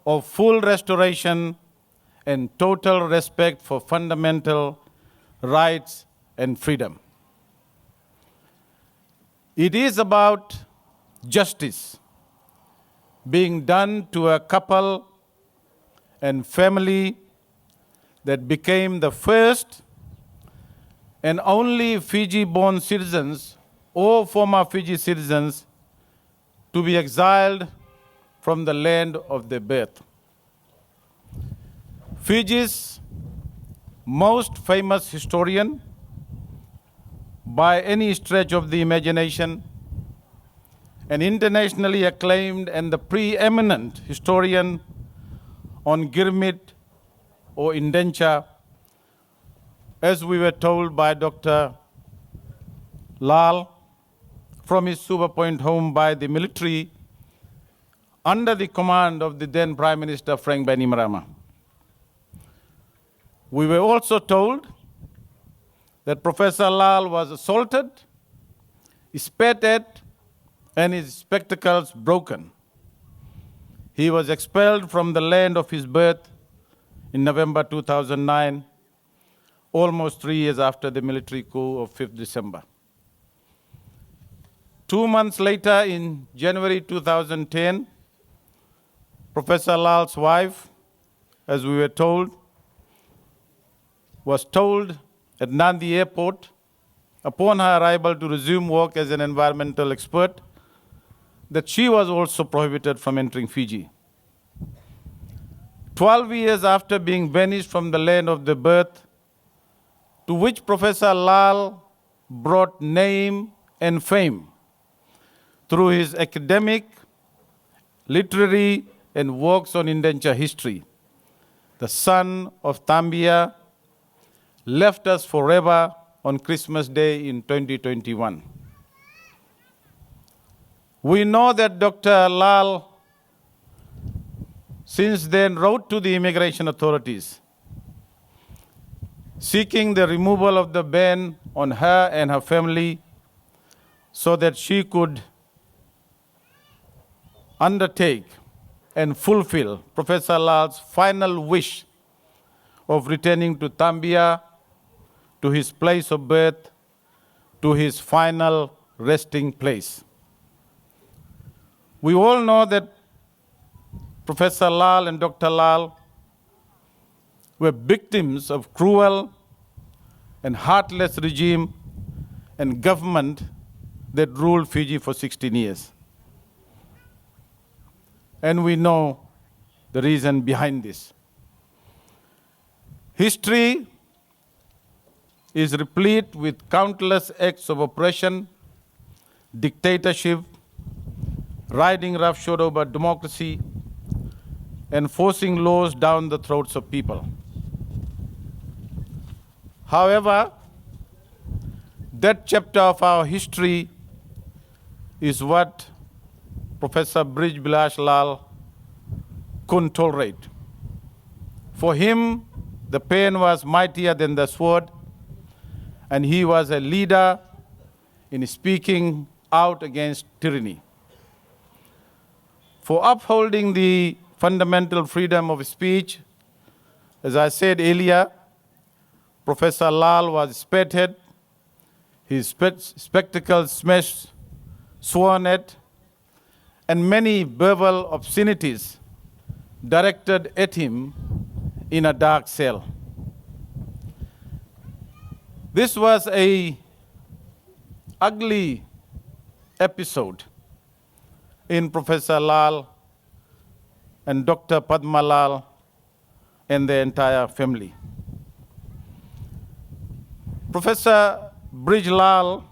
of full restoration and total respect for fundamental rights and freedom. It is about justice being done to a couple and family that became the first and only Fiji-born citizens or former Fiji citizens to be exiled from the land of their birth. Fiji's most famous historian, by any stretch of the imagination, an internationally acclaimed and the preeminent historian on Girmit or indenture, as we were told by Dr. Lal from his Super Point home by the military under the command of the then Prime Minister Frank Bainimarama. We were also told that Professor Lal was assaulted, spat at, and his spectacles broken. He was expelled from the land of his birth in November 2009, almost 3 years after the military coup of 5th December. 2 months later, in January 2010, Professor Lal's wife, as we were told, was told at Nandi Airport, upon her arrival to resume work as an environmental expert, that she was also prohibited from entering Fiji. 12 years after being banished from the land of their birth, to which Professor Lal brought name and fame through his academic, literary, and works on indenture history, the son of Tabia left us forever on Christmas Day in 2021. We know that Dr. Lal since then wrote to the immigration authorities seeking the removal of the ban on her and her family so that she could undertake and fulfill Professor Lal's final wish of returning to Tabia, to his place of birth, to his final resting place. We all know that Professor Lal and Dr. Lal were victims of cruel and heartless regime and government that ruled Fiji for 16 years. And we know the reason behind this. History is replete with countless acts of oppression, dictatorship, riding roughshod over democracy, and forcing laws down the throats of people. However, that chapter of our history is what Professor Brij Bilash Lal couldn't tolerate. For him, the pen was mightier than the sword, and he was a leader in speaking out against tyranny. For upholding the fundamental freedom of speech, as I said earlier, Professor Lal was spat at, his spectacles smashed, sworn at, and many verbal obscenities directed at him in a dark cell. This was an ugly episode in Professor Lal and Dr. Padma Lal and the entire family. Professor Brij Lal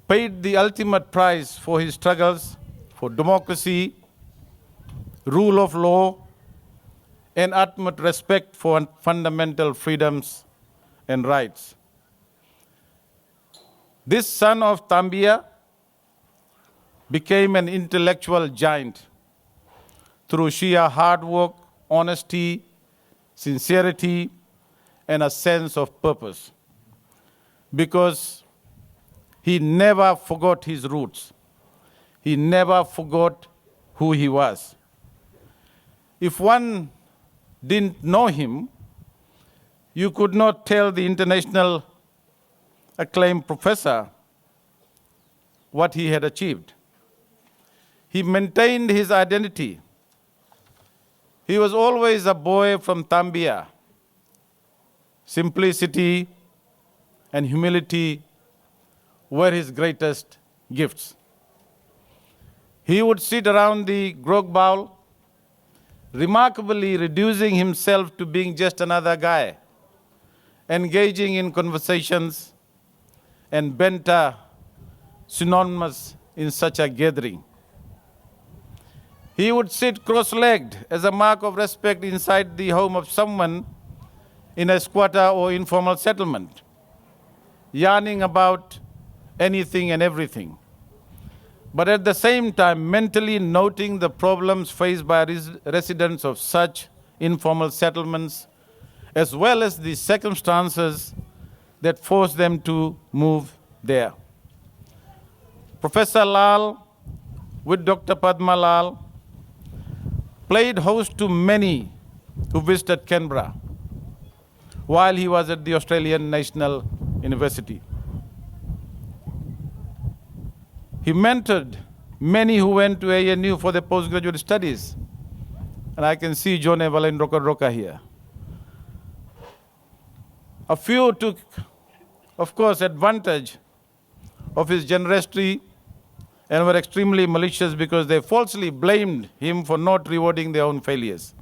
paid the ultimate price for his struggles for democracy, rule of law, and ultimate respect for fundamental freedoms and rights. This son of Tabia became an intellectual giant through sheer hard work, honesty, sincerity, and a sense of purpose. Because he never forgot his roots. He never forgot who he was. If one didn't know him, you could not tell the international acclaimed professor what he had achieved. He maintained his identity. He was always a boy from Tabia. Simplicity and humility were his greatest gifts. He would sit around the grog bowl, remarkably reducing himself to being just another guy, engaging in conversations and banter synonymous in such a gathering. He would sit cross-legged as a mark of respect inside the home of someone in a squatter or informal settlement, yarning about anything and everything, but at the same time mentally noting the problems faced by residents of such informal settlements, as well as the circumstances that forced them to move there. Professor Lal, with Dr. Padma Lal, played host to many who visited Canberra while he was at the Australian National University. He mentored many who went to ANU for their postgraduate studies. And I can see John Evelyn Roka here. A few took, of course, advantage of his generosity and were extremely malicious because they falsely blamed him for not rewarding their own failures.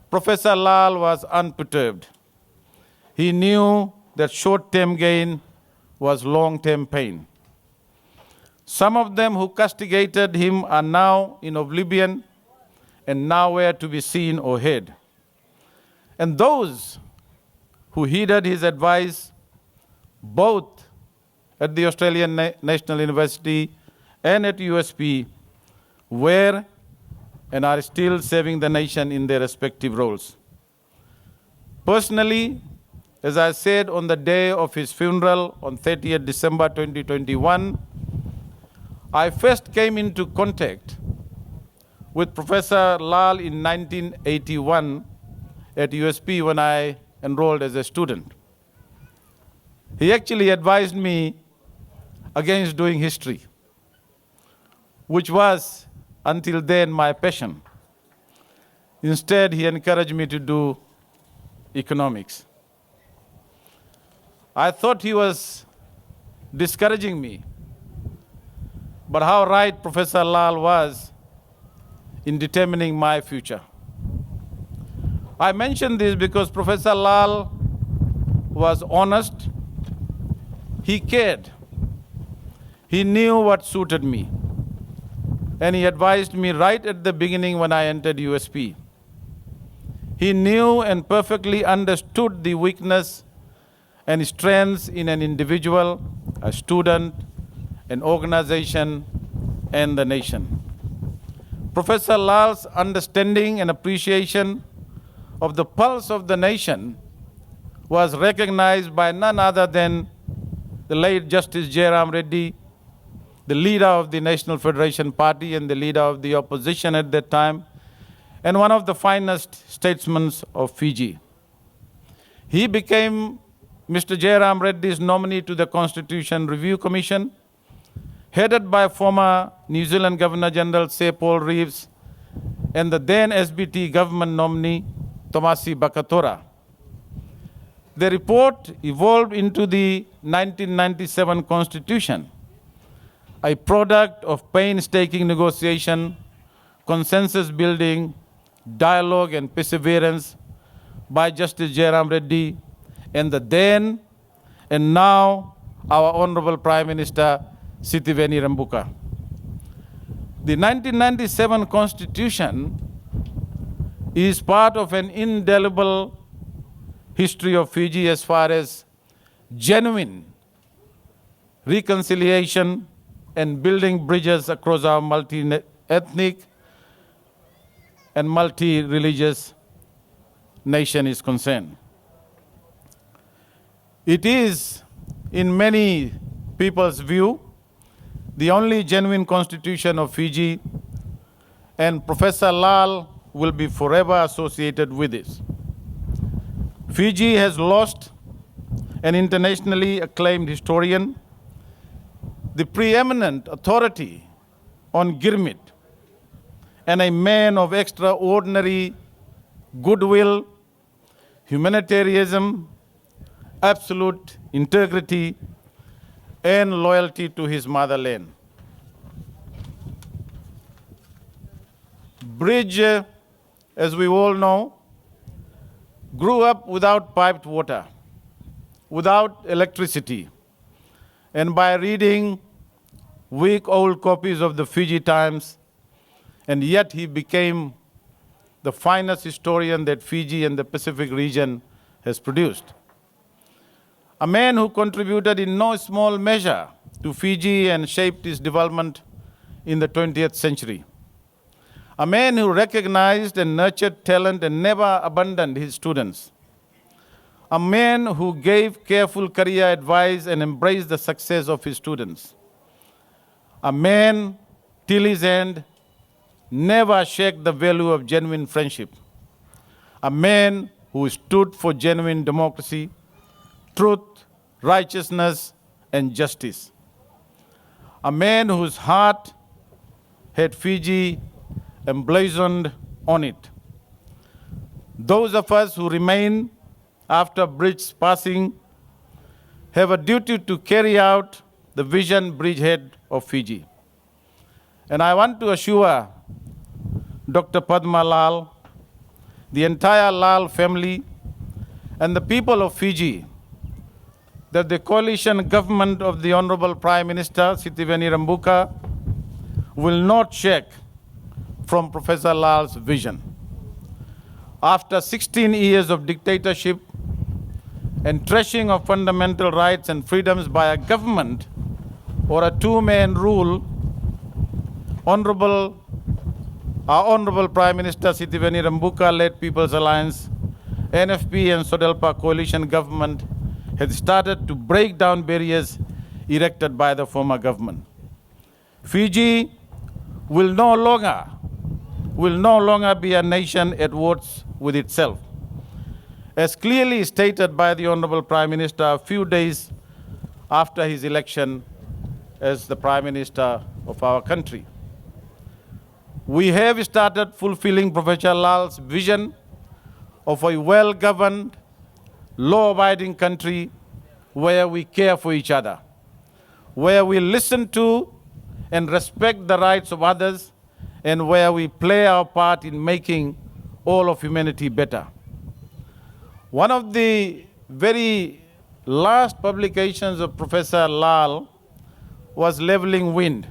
Professor Lal was unperturbed. He knew that short-term gain was long-term pain. Some of them who castigated him are now in oblivion and nowhere to be seen or heard. And those who heeded his advice, both at the Australian National University and at USP, were and are still serving the nation in their respective roles. Personally, as I said on the day of his funeral on 30th December 2021, I first came into contact with Professor Lal in 1981 at USP when I enrolled as a student. He actually advised me against doing history, which was until then my passion. Instead, he encouraged me to do economics. I thought he was discouraging me, but how right Professor Lal was in determining my future. I mention this because Professor Lal was honest, he cared, he knew what suited me, and he advised me right at the beginning when I entered USP. He knew and perfectly understood the weakness and strengths in an individual, a student, an organization, and the nation. Professor Lal's understanding and appreciation of the pulse of the nation was recognized by none other than the late Justice Jairam Reddy, the leader of the National Federation Party and the leader of the opposition at that time, and one of the finest statesmen of Fiji. He became Mr. Jairam Reddy's nominee to the Constitution Review Commission, headed by former New Zealand Governor-General Sir Paul Reeves and the then SBT government nominee, Tomasi Bakatora. The report evolved into the 1997 Constitution, a product of painstaking negotiation, consensus building, dialogue and perseverance by Justice Jairam Reddy and the then and now our Honorable Prime Minister Sitiveni Rabuka. The 1997 Constitution is part of an indelible history of Fiji as far as genuine reconciliation and building bridges across our multi-ethnic and multi-religious nation is concerned. It is, in many people's view, the only genuine constitution of Fiji, and Professor Lal will be forever associated with this. Fiji has lost an internationally acclaimed historian, the preeminent authority on Girmit, and a man of extraordinary goodwill, humanitarianism, absolute integrity, and loyalty to his motherland. Bridge, as we all know, grew up without piped water, without electricity, and by reading week-old copies of the Fiji Times, and yet he became the finest historian that Fiji and the Pacific region has produced. A man who contributed in no small measure to Fiji and shaped its development in the 20th century. A man who recognized and nurtured talent and never abandoned his students. A man who gave careful career advice and embraced the success of his students. A man, till his end, never shirked the value of genuine friendship. A man who stood for genuine democracy, truth, righteousness, and justice. A man whose heart had Fiji emblazoned on it. Those of us who remain after Bridge's passing have a duty to carry out the vision Bridge had of Fiji. And I want to assure Dr. Padma Lal, the entire Lal family, and the people of Fiji that the coalition government of the Honorable Prime Minister, Sitiveni Rabuka, will not shirk from Professor Lal's vision. After 16 years of dictatorship and trashing of fundamental rights and freedoms by a government or a two-man rule, our Honorable Prime Minister Sitiveni Rabuka-led People's Alliance, NFP and Sodelpa coalition government has started to break down barriers erected by the former government. Fiji will no longer be a nation at odds with itself. As clearly stated by the Honorable Prime Minister a few days after his election as the Prime Minister of our country. We have started fulfilling Professor Lal's vision of a well-governed, law-abiding country where we care for each other, where we listen to and respect the rights of others, and where we play our part in making all of humanity better. One of the very last publications of Professor Lal was Leveling Wind,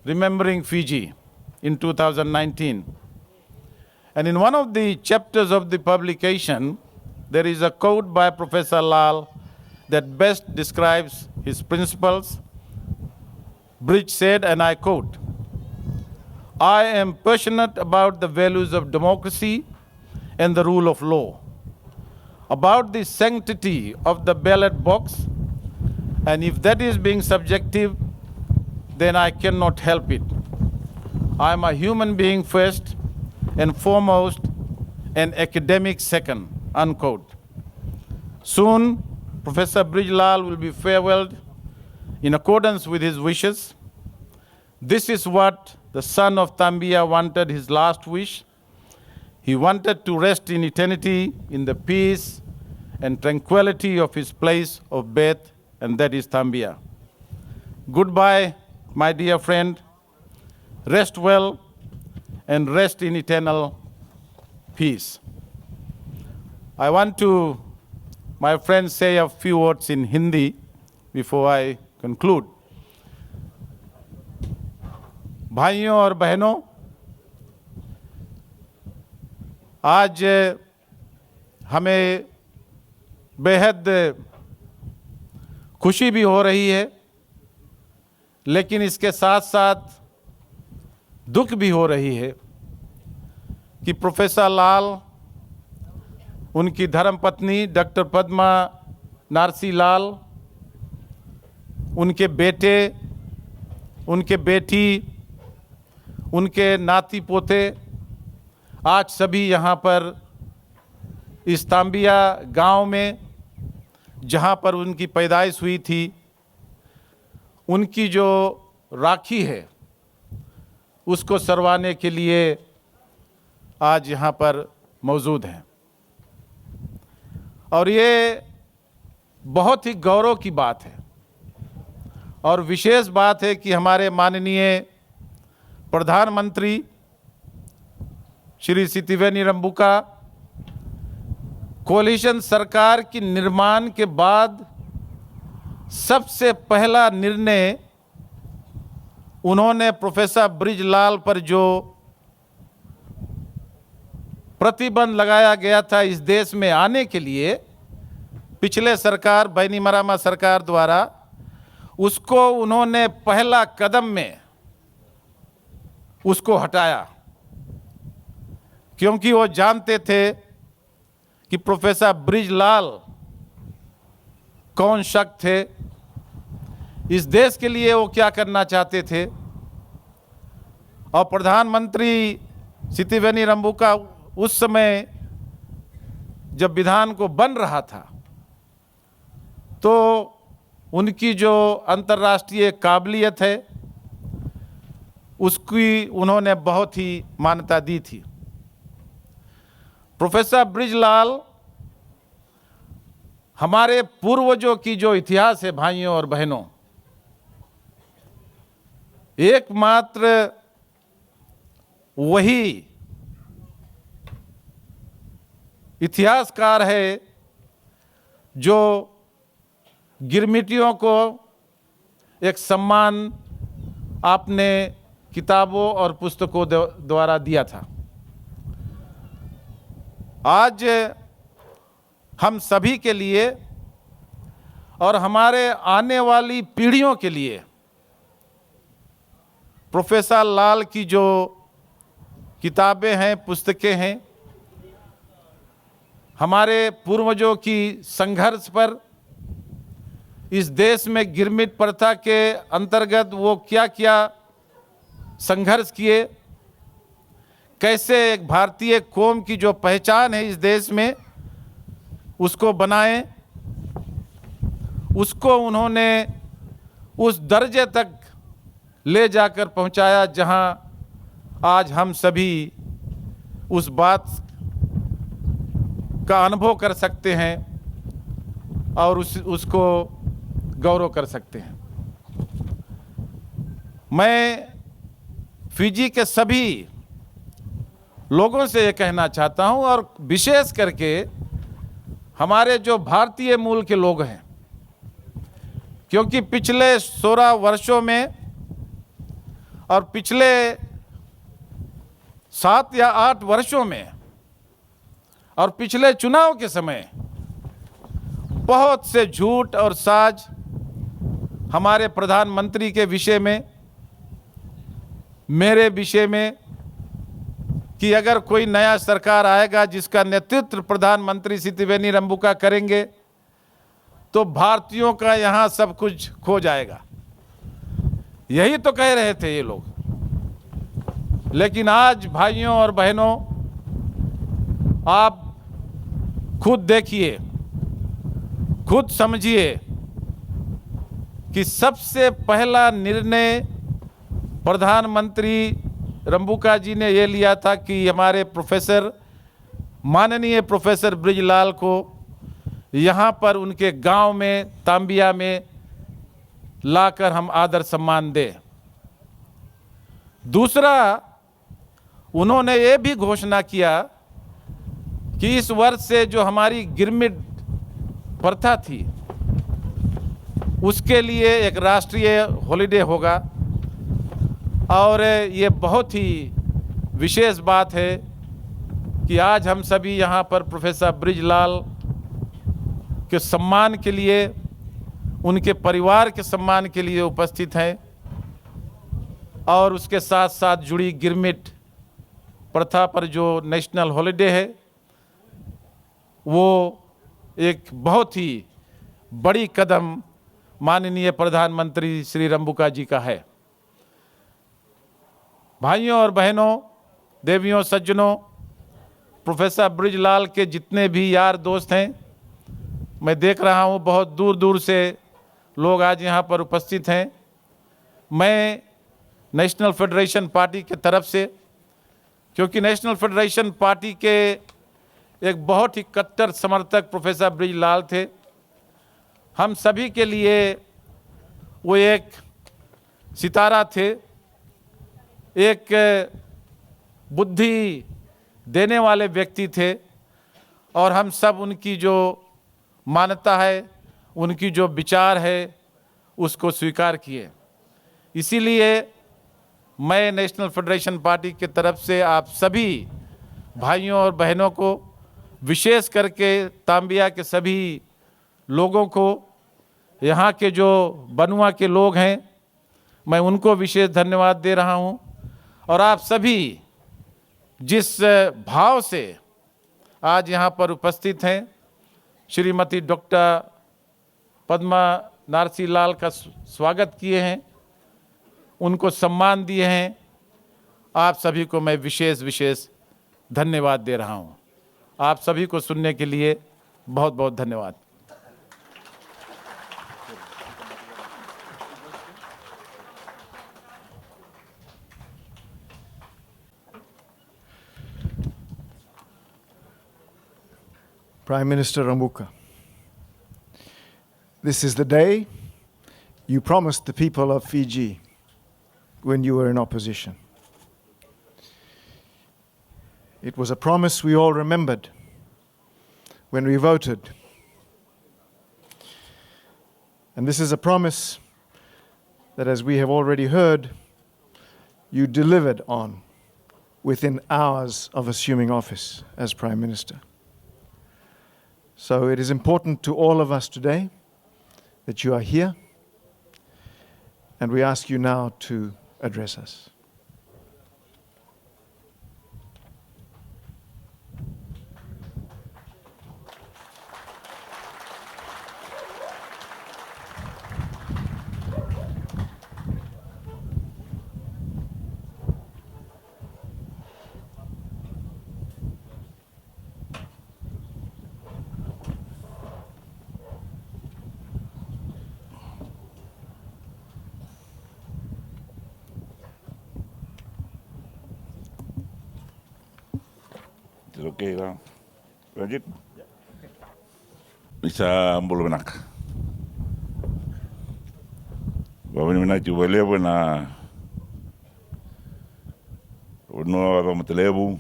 Remembering Fiji, in 2019. And in one of the chapters of the publication, there is a quote by Professor Lal that best describes his principles. Bridge said, and I quote, "I am passionate about the values of democracy and the rule of law, about the sanctity of the ballot box, and if that is being subjective, then I cannot help it. I am a human being first and foremost, an academic second," unquote. Soon, Professor Bridge Lal will be farewelled in accordance with his wishes. This is what the son of Tabia wanted, his last wish. He wanted to rest in eternity in the peace and tranquility of his place of birth, and that is Tabia. Goodbye, my dear friend. Rest well and rest in eternal peace. I want to, my friends, say a few words in Hindi before I conclude. भाइयों और बहनों, आज हमें बेहद खुशी भी हो रही है, लेकिन इसके साथ साथ दुख भी हो रही है कि प्रोफेसर लाल, उनकी धर्मपत्नी डॉक्टर पद्मा नारसी लाल, उनके बेटे, उनके बेटी, उनके नाती पोते आज सभी यहाँ पर इस तांबिया गांव में, जहाँ पर उनकी पैदाइश हुई थी, उनकी जो राखी है उसको सरवाने के लिए आज यहाँ पर मौजूद हैं। और ये बहुत ही गौरव की बात है और विशेष बात है कि हमारे माननीय प्रधानमंत्री श्री सितिवेनी रंबुका कोalition सरकार की निर्माण के बाद सबसे पहला निर्णय उन्होंने प्रोफेसर ब्रिजलाल पर जो प्रतिबंध लगाया गया था इस देश में आने के लिए पिछले सरकार बैनीमरामा सरकार द्वारा, उसको उन्होंने पहला कदम में उसको हटाया, क्योंकि वो जानते थे कि प्रोफेसर ब्रिजलाल कौन शख्स थे, इस देश के लिए वो क्या करना चाहते थे। और प्रधानमंत्री सितिवेनी रंबुका उस समय जब विधान को बन रहा था तो उनकी जो अंतर्राष्ट्रीय काबिलियत है उसकी उन्होंने बहुत ही मान्यता दी थी। प्रोफेसर ब्रिजलाल हमारे पूर्वजों की जो इतिहास है भाइयों और बहनों, एकमात्र वही इतिहासकार है जो गिरमिटियों को एक सम्मान आपने किताबों और पुस्तकों द्वारा दिया था। आज हम सभी के लिए और हमारे आने वाली पीढ़ियों के लिए प्रोफेसर लाल की जो किताबें हैं, पुस्तकें हैं, हमारे पूर्वजों की संघर्ष पर, इस देश में गिरमिट प्रथा के अंतर्गत वो क्या क्या संघर्ष किए, कैसे एक भारतीय कौम की जो पहचान है इस देश में उसको बनाएं, उसको उन्होंने उस दर्जे तक ले जाकर पहुंचाया जहां आज हम सभी उस बात का अनुभव कर सकते हैं और उसको गौरव कर सकते हैं। मैं फिजी के सभी लोगों से ये कहना चाहता हूं और विशेष करके हमारे जो भारतीय मूल के लोग हैं, क्योंकि पिछले 16 वर्षों में और पिछले 7 या 8 वर्षों में और पिछले चुनाव के समय बहुत से झूठ और साज हमारे प्रधानमंत्री के विषय में, मेरे विषय में, कि अगर कोई नया सरकार आएगा जिसका नेतृत्व प्रधानमंत्री सितिवेनी रंबुका करेंगे तो भारतीयों का यहाँ सब कुछ खो जाएगा। यही तो कह रहे थे ये लोग। लेकिन आज भाइयों और बहनों, आप खुद देखिए, खुद समझिए कि सबसे पहला निर्णय प्रधानमंत्री रंबुका जी ने ये लिया था कि हमारे माननीय प्रोफेसर ब्रिजलाल को यहाँ पर उनके गांव में तांबिया में लाकर हम आदर सम्मान दें। दूसरा, उन्होंने ये भी घोषणा किया कि इस वर्ष से जो हमारी गिरमिट प्रथा थी उसके लिए एक राष्ट्रीय हॉलिडे होगा। और ये बहुत ही विशेष बात है कि आज हम सभी यहाँ पर प्रोफेसर ब्रिजलाल के सम्मान के लिए, उनके परिवार के सम्मान के लिए उपस्थित हैं और उसके साथ साथ जुड़ी गिरमिट प्रथा पर जो नेशनल हॉलिडे है वो एक बहुत ही बड़ी कदम माननीय प्रधानमंत्री श्री रंबुका जी का है। भाइयों और बहनों, देवियों, सज्जनों, प्रोफेसर ब्रिजलाल के जितने भी यार दोस्त हैं, मैं देख रहा हूँ बहुत दूर दूर से लोग आज यहाँ पर उपस्थित हैं। मैं नेशनल फेडरेशन पार्टी के तरफ से, क्योंकि नेशनल फेडरेशन पार्टी के एक बहुत ही कट्टर समर्थक प्रोफेसर ब्रिजलाल थे, हम सभी के लिए वो एक सितारा थे, एक बुद्धि देने वाले व्यक्ति थे, और हम सब उनकी जो मान्यता है, उनकी जो विचार है, उसको स्वीकार किए। इसीलिए मैं नेशनल फेडरेशन पार्टी के तरफ से आप सभी भाइयों और बहनों को, विशेष करके तांबिया के सभी लोगों को, यहाँ के जो बनुआ के लोग हैं, मैं उनको विशेष धन्यवाद दे रहा हूँ। और आप सभी जिस भाव से आज यहाँ पर उपस्थित हैं, श्रीमती डॉक्टर पद्मा नारसी लाल का स्वागत किए हैं, उनको सम्मान दिए हैं, आप सभी को मैं विशेष धन्यवाद दे रहा हूँ। आप सभी को सुनने के लिए बहुत बहुत धन्यवाद। Prime Minister Ramuka, this is the day you promised the people of Fiji when you were in opposition. It was a promise we all remembered when we voted. And this is a promise that, as we have already heard, you delivered on within hours of assuming office as Prime Minister. So it is important to all of us today that you are here, and we ask you now to address us. Is it okay now? Rajit? Bisa mbulunak. Bawa ni mana cuba lebu na, no apa matlebu.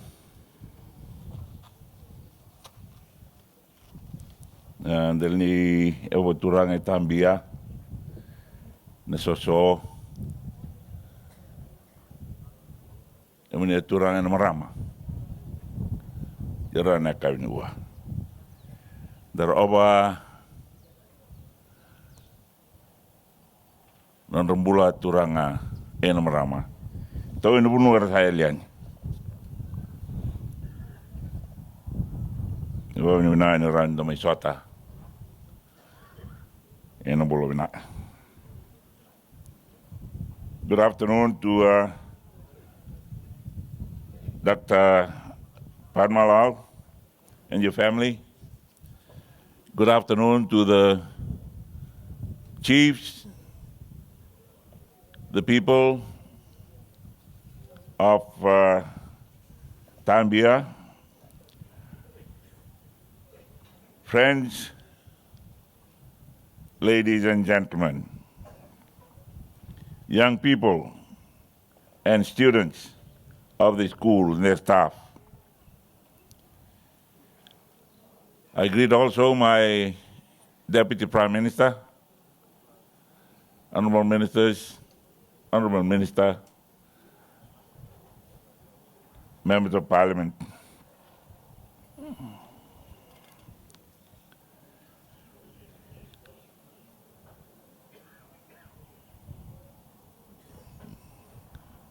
Del ni ewo turang e Tambia, na soso, emani turang e Marama. Jara na kawinua. Dar oba non rembula turanga ena Marama. Tau ina bunu gara saya lian. Iwa ni na ina randa mai sota. Ena bolo bina. Good afternoon to Dr. Padmalal and your family. Good afternoon to the chiefs, the people of Tambia, friends, ladies and gentlemen, young people and students of the school and their staff. I greet also my Deputy Prime Minister, Honorable Ministers, Honorable Minister, Members of Parliament.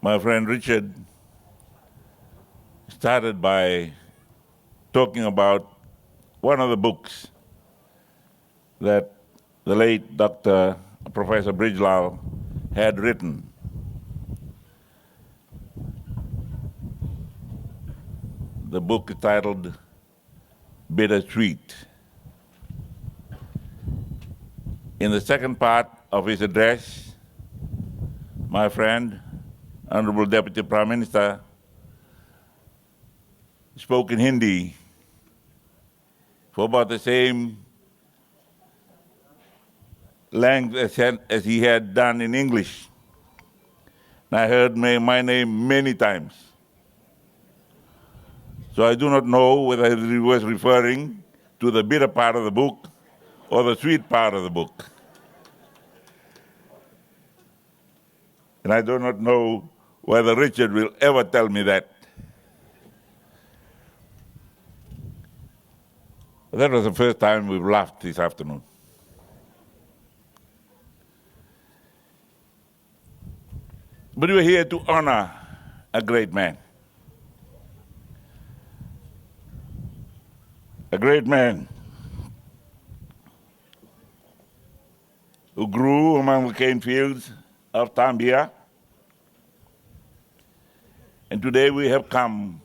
My friend Richard started by talking about one of the books that the late Dr. Professor Bridgelal had written. The book is titled Bittersweet. In the second part of his address, my friend, Honorable Deputy Prime Minister, spoke in Hindi for about the same length as he had done in English. And I heard my name many times. So I do not know whether he was referring to the bitter part of the book or the sweet part of the book. And I do not know whether Richard will ever tell me that. That was the first time we've laughed this afternoon. But we're here to honor a great man. A great man who grew among the cane fields of Tabia. And today we have come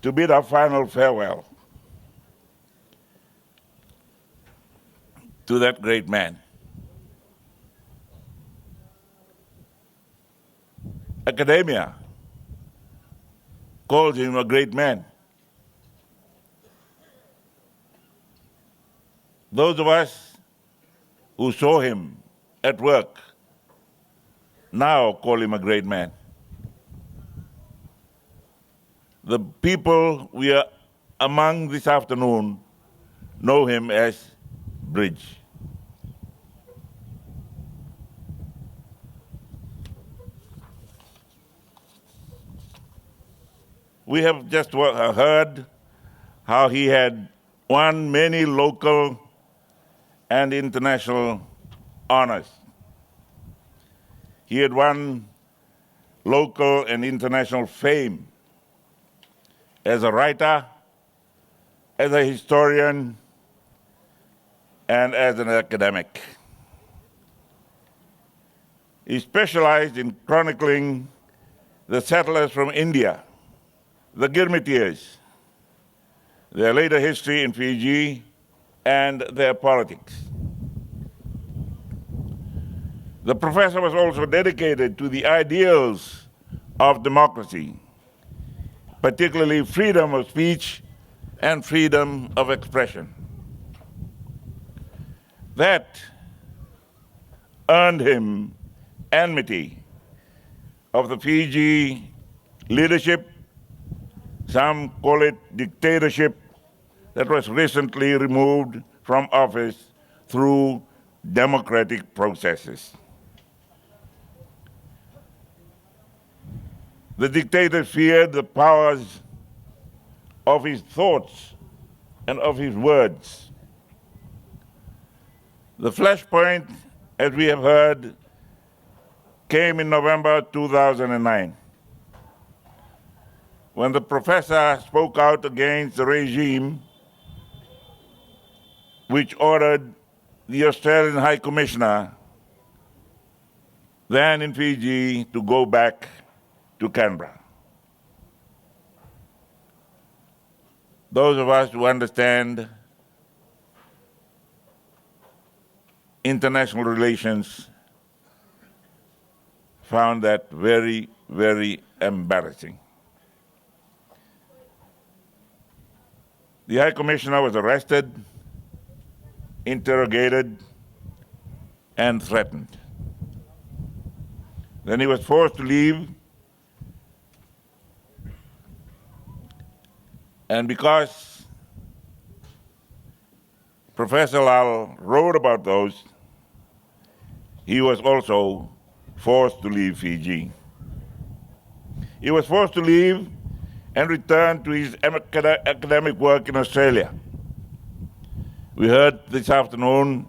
to bid our final farewell to that great man. Academia calls him a great man. Those of us who saw him at work now call him a great man. The people we are among this afternoon know him as Bridge. We have just heard how he had won many local and international honors. He had won local and international fame as a writer, as a historian, and as an academic. He specialized in chronicling the settlers from India, the Girmitiers, their later history in Fiji, and their politics. The professor was also dedicated to the ideals of democracy, particularly freedom of speech and freedom of expression. That earned him enmity of the Fiji leadership. Some call it dictatorship, that was recently removed from office through democratic processes. The dictator feared the powers of his thoughts and of his words. The flashpoint, as we have heard, came in November 2009, when the professor spoke out against the regime which ordered the Australian High Commissioner, then in Fiji, to go back to Canberra. Those of us who understand international relations found that very, very embarrassing. The High Commissioner was arrested, interrogated, and threatened. Then he was forced to leave, and because Professor Lal wrote about those, he was also forced to leave Fiji. He was forced to leave and return to his academic work in Australia. We heard this afternoon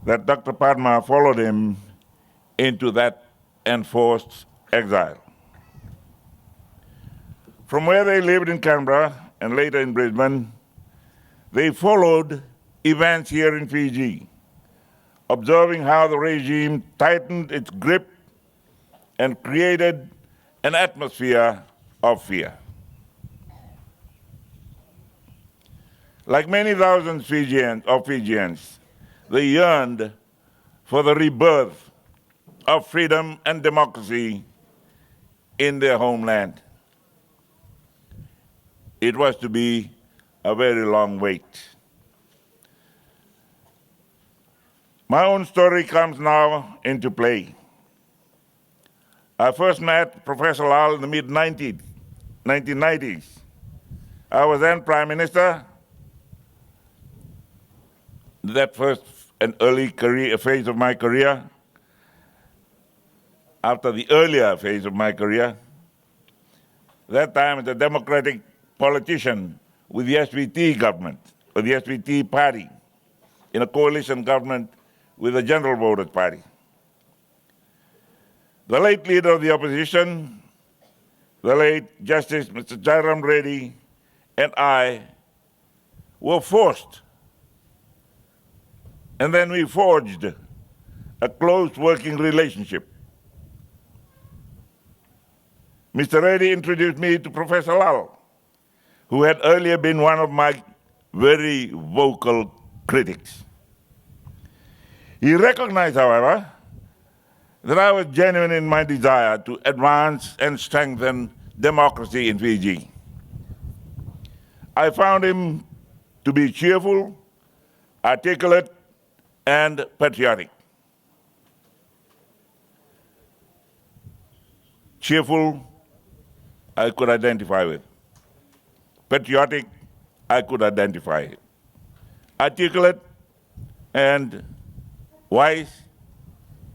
that Dr. Padma followed him into that enforced exile. From where they lived in Canberra and later in Brisbane, they followed events here in Fiji, observing how the regime tightened its grip and created an atmosphere of fear. Like many thousands of Fijians, they yearned for the rebirth of freedom and democracy in their homeland. It was to be a very long wait. My own story comes now into play. I first met Professor Lal in the mid-1990s. I was then Prime Minister. That first and early phase of my career. After the earlier phase of my career, that time as a Democratic politician with the SVT government, or the SVT party, in a coalition government with the General Voters Party. The late leader of the opposition, the late Justice Mr. Jairam Reddy, and I were forced, and then we forged a close working relationship. Mr. Reddy introduced me to Professor Lal, who had earlier been one of my very vocal critics. He recognized, however, that I was genuine in my desire to advance and strengthen democracy in Fiji. I found him to be cheerful, articulate, and patriotic. Cheerful, I could identify with. Patriotic, I could identify. Articulate and wise,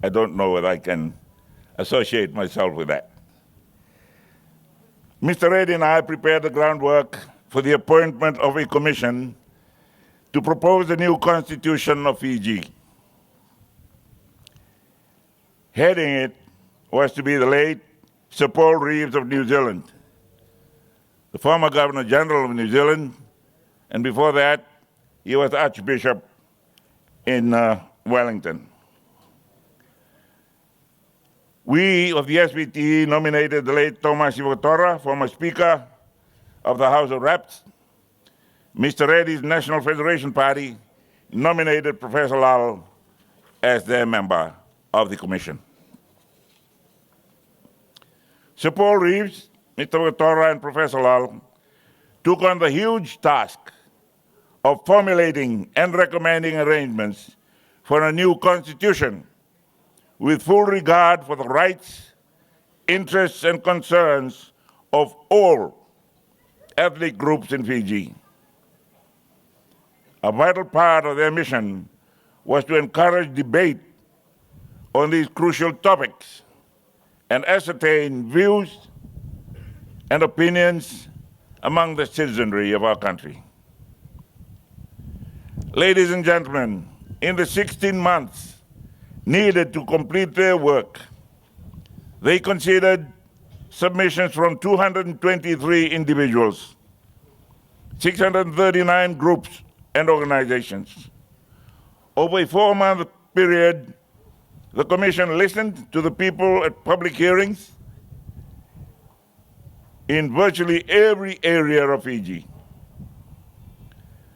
I don't know whether I can associate myself with that. Mr. Reddy and I prepared the groundwork for the appointment of a commission to propose a new constitution of Fiji. Heading it was to be the late Sir Paul Reeves of New Zealand, the former Governor General of New Zealand, and before that, he was Archbishop in Wellington. We of the SVT nominated the late Thomas Ivotora, former Speaker of the House of Reps. Mr. Reddy's National Federation Party nominated Professor Lal as their member of the commission. Sir Paul Reeves, Mr. Ivotora, and Professor Lal took on the huge task of formulating and recommending arrangements for a new constitution with full regard for the rights, interests, and concerns of all ethnic groups in Fiji. A vital part of their mission was to encourage debate on these crucial topics and ascertain views and opinions among the citizenry of our country. Ladies and gentlemen, in the 16 months needed to complete their work, they considered submissions from 223 individuals, 639 groups and organizations. Over a 4-month period, the Commission listened to the people at public hearings in virtually every area of Fiji.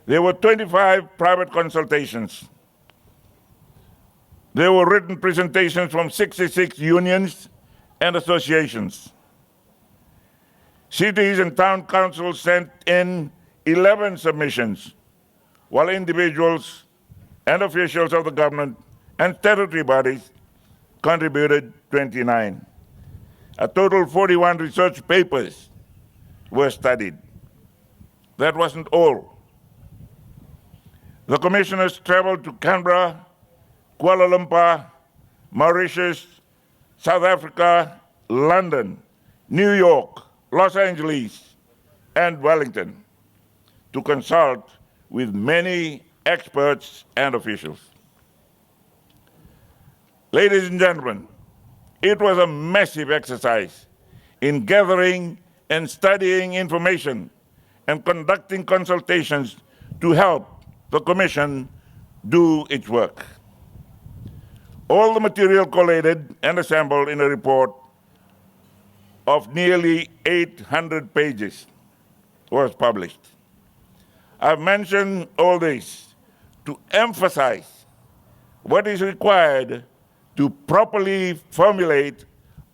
There were 25 private consultations. There were written presentations from 66 unions and associations. Cities and town councils sent in 11 submissions, while individuals and officials of the government and statutory bodies contributed 29. A total of 41 research papers were studied. That wasn't all. The commissioners traveled to Canberra, Kuala Lumpur, Mauritius, South Africa, London, New York, Los Angeles, and Wellington to consult with many experts and officials. Ladies and gentlemen, it was a massive exercise in gathering and studying information and conducting consultations to help the Commission do its work. All the material collated and assembled in a report of nearly 800 pages was published. I've mentioned all this to emphasize what is required to properly formulate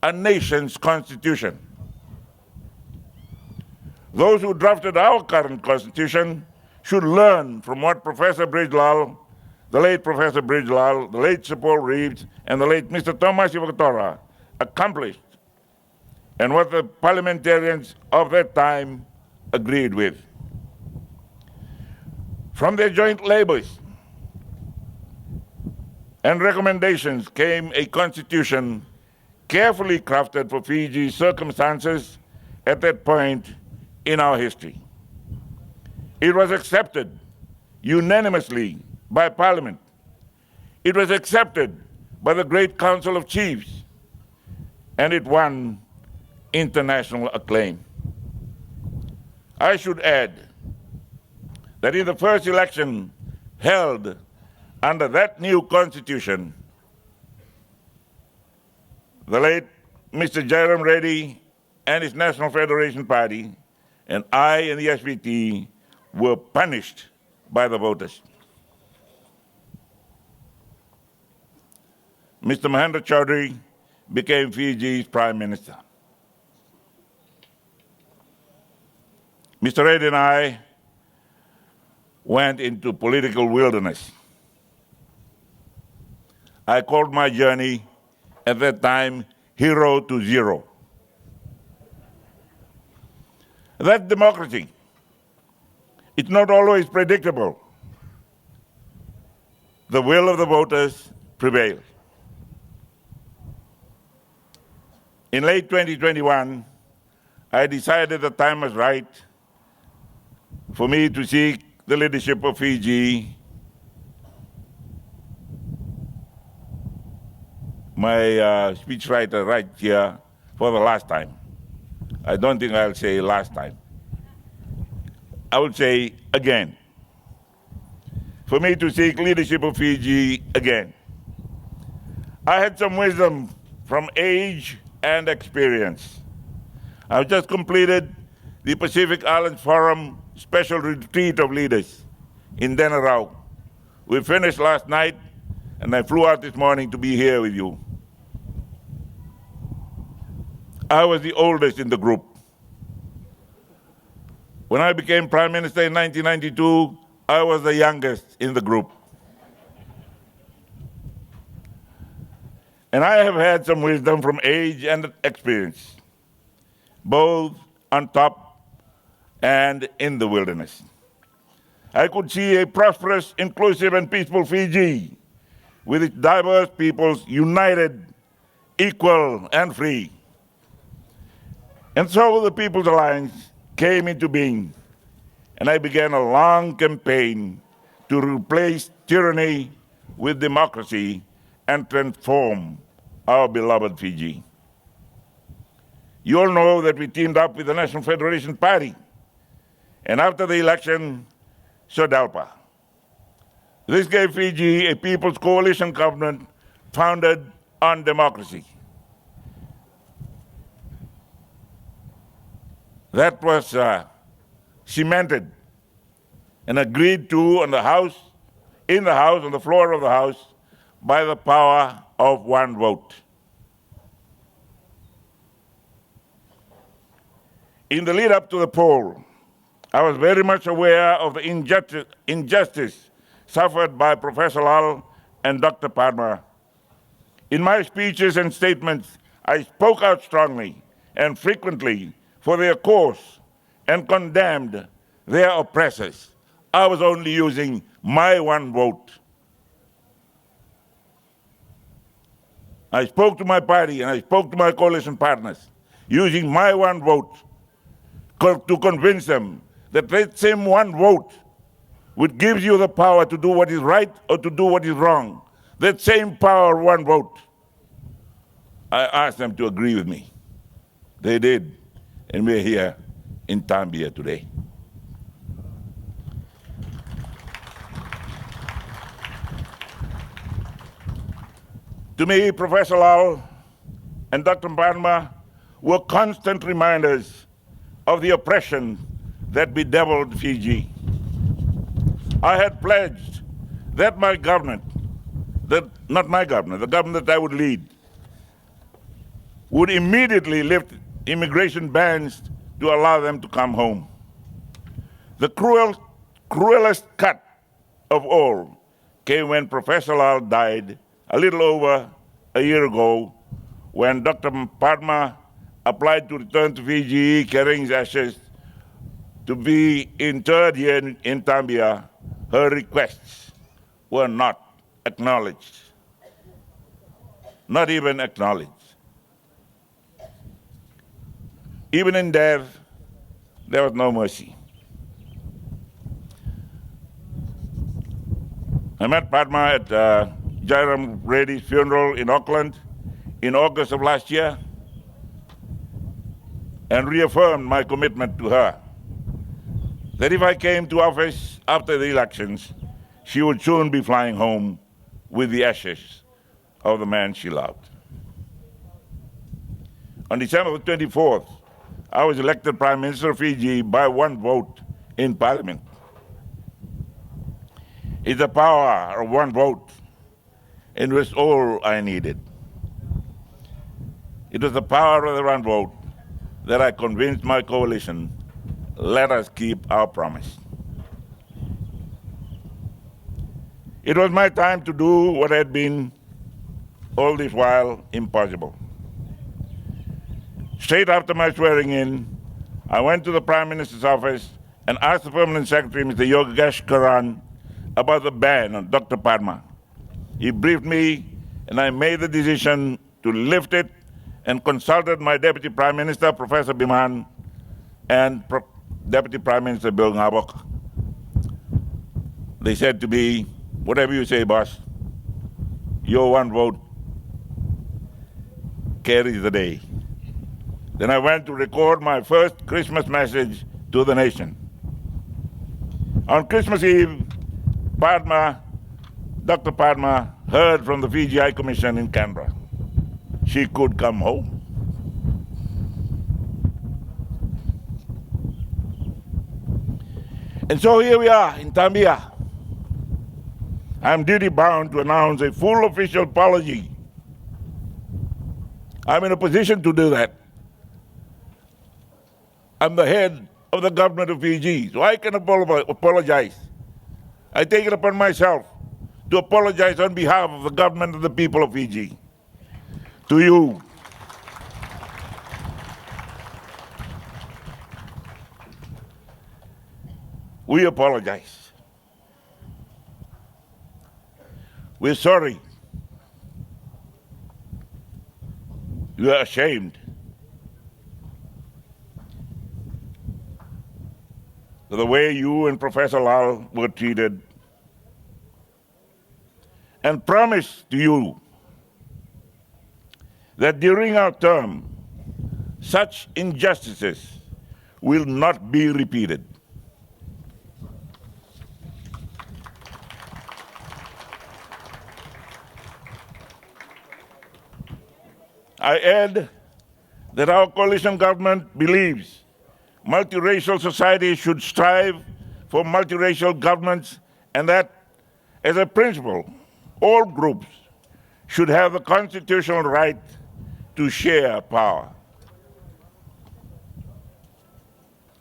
a nation's constitution. Those who drafted our current constitution should learn from what Professor Bridgelal, the late Professor Bridgelal, the late Sir Paul Reeves, and the late Mr. Thomas Ivakatora accomplished, and what the parliamentarians of that time agreed with. From their joint labors and recommendations came a constitution carefully crafted for Fiji's circumstances at that point in our history. It was accepted unanimously by Parliament. It was accepted by the Great Council of Chiefs, and it won international acclaim. I should add that in the first election held under that new constitution, the late Mr. Jairam Reddy and his National Federation Party and I and the SVT were punished by the voters. Mr. Mahendra Chaudhry became Fiji's Prime Minister. Mr. Reddy and I went into political wilderness. I called my journey at that time Hero to Zero. That's democracy. It's not always predictable. The will of the voters prevails. In late 2021, I decided the time was right for me to seek the leadership of Fiji. My speechwriter right here for the last time. I don't think I'll say last time. I will say again. For me to seek leadership of Fiji again. I had some wisdom from age and experience. I've just completed the Pacific Islands Forum Special Retreat of Leaders in Denarau. We finished last night, and I flew out this morning to be here with you. I was the oldest in the group. When I became Prime Minister in 1992, I was the youngest in the group. And I have had some wisdom from age and experience, both on top and in the wilderness. I could see a prosperous, inclusive, and peaceful Fiji with its diverse peoples united, equal, and free. And so the People's Alliance came into being, and I began a long campaign to replace tyranny with democracy and transform our beloved Fiji. You all know that we teamed up with the National Federation Party, and after the election, SODALPA. This gave Fiji a People's Coalition government founded on democracy. That was cemented and agreed to in the House, on the floor of the House, by the power of one vote. In the lead up to the poll, I was very much aware of the injustice suffered by Professor Lal and Dr. Padma. In my speeches and statements, I spoke out strongly and frequently for their cause and condemned their oppressors. I was only using my one vote. I spoke to my party and I spoke to my coalition partners using my one vote to convince them that that same one vote which gives you the power to do what is right or to do what is wrong, that same power, one vote, I asked them to agree with me. They did, and we're here in Tabia today. To me, Professor Lal and Dr. Padma were constant reminders of the oppression that bedeviled Fiji. I had pledged that my government, not my government, the government that I would lead, would immediately lift immigration bans to allow them to come home. The cruelest cut of all came when Professor Lal died a little over a year ago, when Dr. Padma applied to return to Fiji carrying his ashes to be interred here in Tabia. Her requests were not acknowledged. Not even acknowledged. Even in death, there was no mercy. I met Padma at Jairam Reddy's funeral in Auckland in August of last year and reaffirmed my commitment to her that if I came to office after the elections, she would soon be flying home with the ashes of the man she loved. On December 24th, I was elected Prime Minister of Fiji by one vote in Parliament. It's the power of one vote in which all I needed. It was the power of the one vote that I convinced my coalition, let us keep our promise. It was my time to do what had been all this while impossible. Straight after my swearing in, I went to the Prime Minister's office and asked the Permanent Secretary, Mr. Yogesh Karan, about the ban on Dr. Padma. He briefed me, and I made the decision to lift it and consulted my Deputy Prime Minister, Professor Biman, and Deputy Prime Minister Bill Ngabok. They said to me, whatever you say, boss, your one vote carries the day. Then I went to record my first Christmas message to the nation. On Christmas Eve, Dr. Padma heard from the Fiji High Commission in Canberra. She could come home. And so here we are in Tabia. I'm duty bound to announce a full official apology. I'm in a position to do that. I'm the head of the government of Fiji, so I can apologize. I take it upon myself to apologize on behalf of the government of the people of Fiji. To you, we apologize. We're sorry. We are ashamed. The way you and Professor Lal were treated, and promise to you that during our term, such injustices will not be repeated. I add that our coalition government believes multiracial society should strive for multiracial governments, and that, as a principle, all groups should have the constitutional right to share power.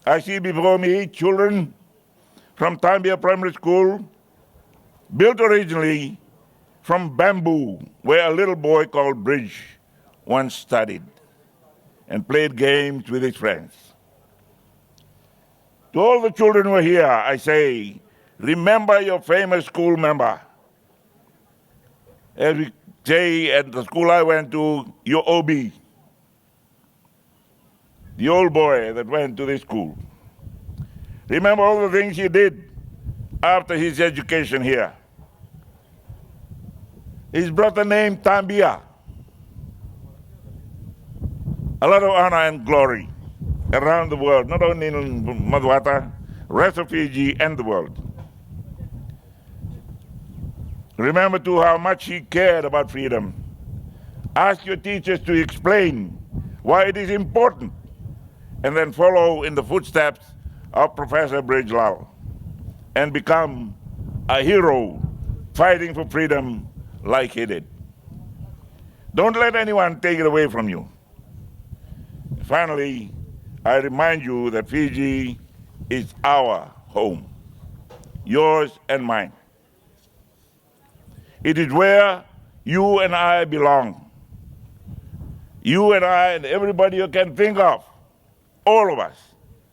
I see before me children from Tabia Primary School, built originally from bamboo, where a little boy called Bridge once studied and played games with his friends. To all the children who are here, I say, remember your famous school member. As we say at the school I went to, your OB, the old boy that went to this school. Remember all the things he did after his education here. He's brought the name Tabia. A lot of honor and glory around the world, not only in Madwata, rest of Fiji and the world. Remember too how much he cared about freedom. Ask your teachers to explain why it is important, and then follow in the footsteps of Professor Bridge Lal and become a hero fighting for freedom like he did. Don't let anyone take it away from you. Finally, I remind you that Fiji is our home, yours and mine. It is where you and I belong. You and I and everybody you can think of, all of us,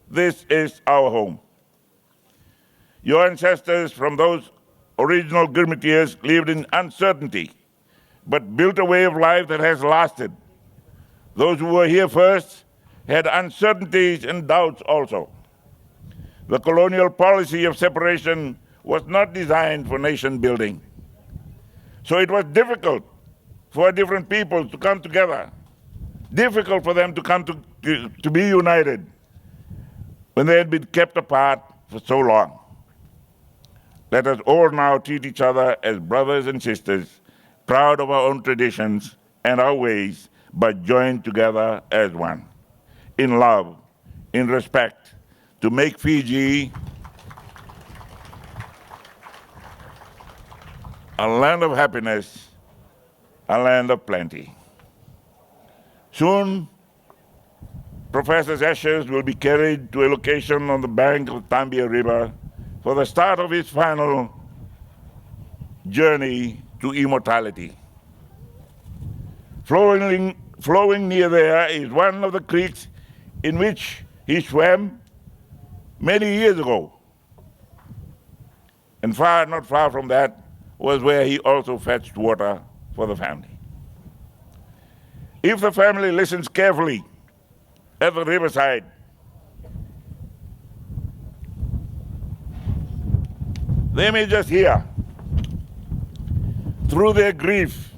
this is our home. Your ancestors from those original Gurmitiers lived in uncertainty, but built a way of life that has lasted. Those who were here first had uncertainties and doubts also. The colonial policy of separation was not designed for nation building. So it was difficult for different peoples to come together, difficult for them to come to be united when they had been kept apart for so long. Let us all now treat each other as brothers and sisters, proud of our own traditions and our ways, but joined together as one, in love, in respect, to make Fiji a land of happiness, a land of plenty. Soon, Professor's ashes will be carried to a location on the bank of the Tabia River for the start of his final journey to immortality. Flowing near there is one of the creeks in which he swam many years ago. And not far from that was where he also fetched water for the family. If the family listens carefully at the riverside, they may just hear, through their grief,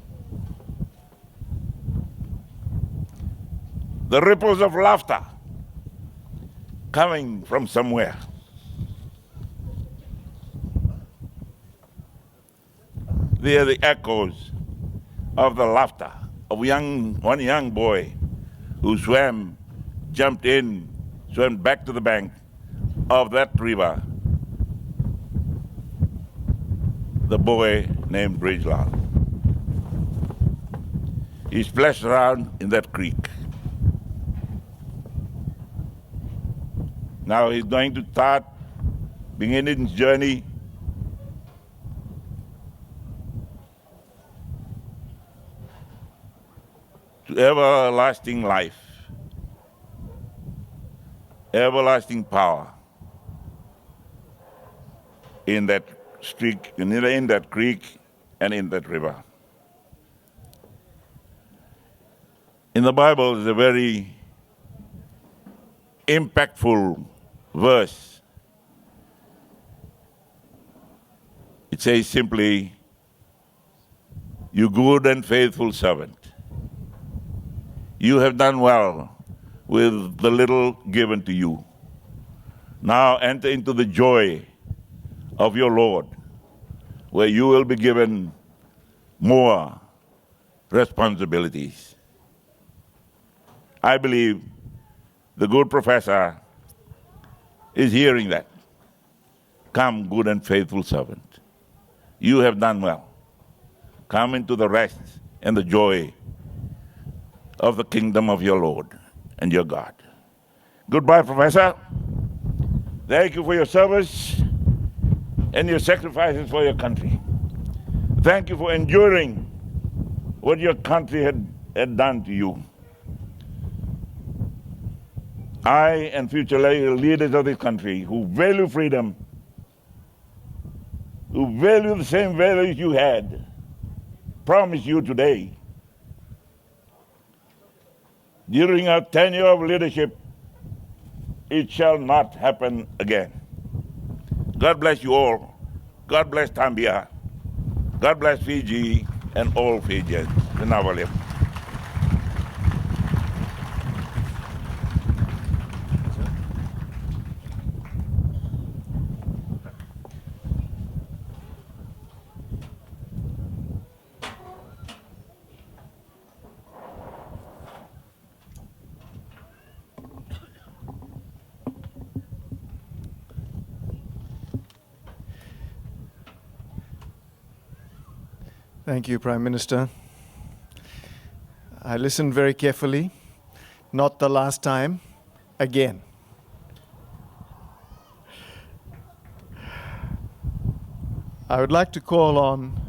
the ripples of laughter coming from somewhere. They are the echoes of the laughter of one young boy who jumped in, swam back to the bank of that river, the boy named Bridgelal. He splashed around in that creek. Now he's going to start beginning his journey to everlasting life, everlasting power in that streak, in that creek and in that river. In the Bible, there's a very impactful verse. It says simply, "You good and faithful servant, you have done well with the little given to you. Now enter into the joy of your Lord, where you will be given more responsibilities." I believe the good professor is hearing that. Come, good and faithful servant. You have done well. Come into the rest and the joy of the kingdom of your Lord and your God. Goodbye, Professor. Thank you for your service and your sacrifices for your country. Thank you for enduring what your country had done to you. I and future leaders of this country who value freedom, who value the same values you had, promise you today, during our tenure of leadership, it shall not happen again. God bless you all. God bless Tabia. God bless Fiji and all Fijians. Vinavalim. Thank you, Prime Minister. I listened very carefully. Not the last time. Again. I would like to call on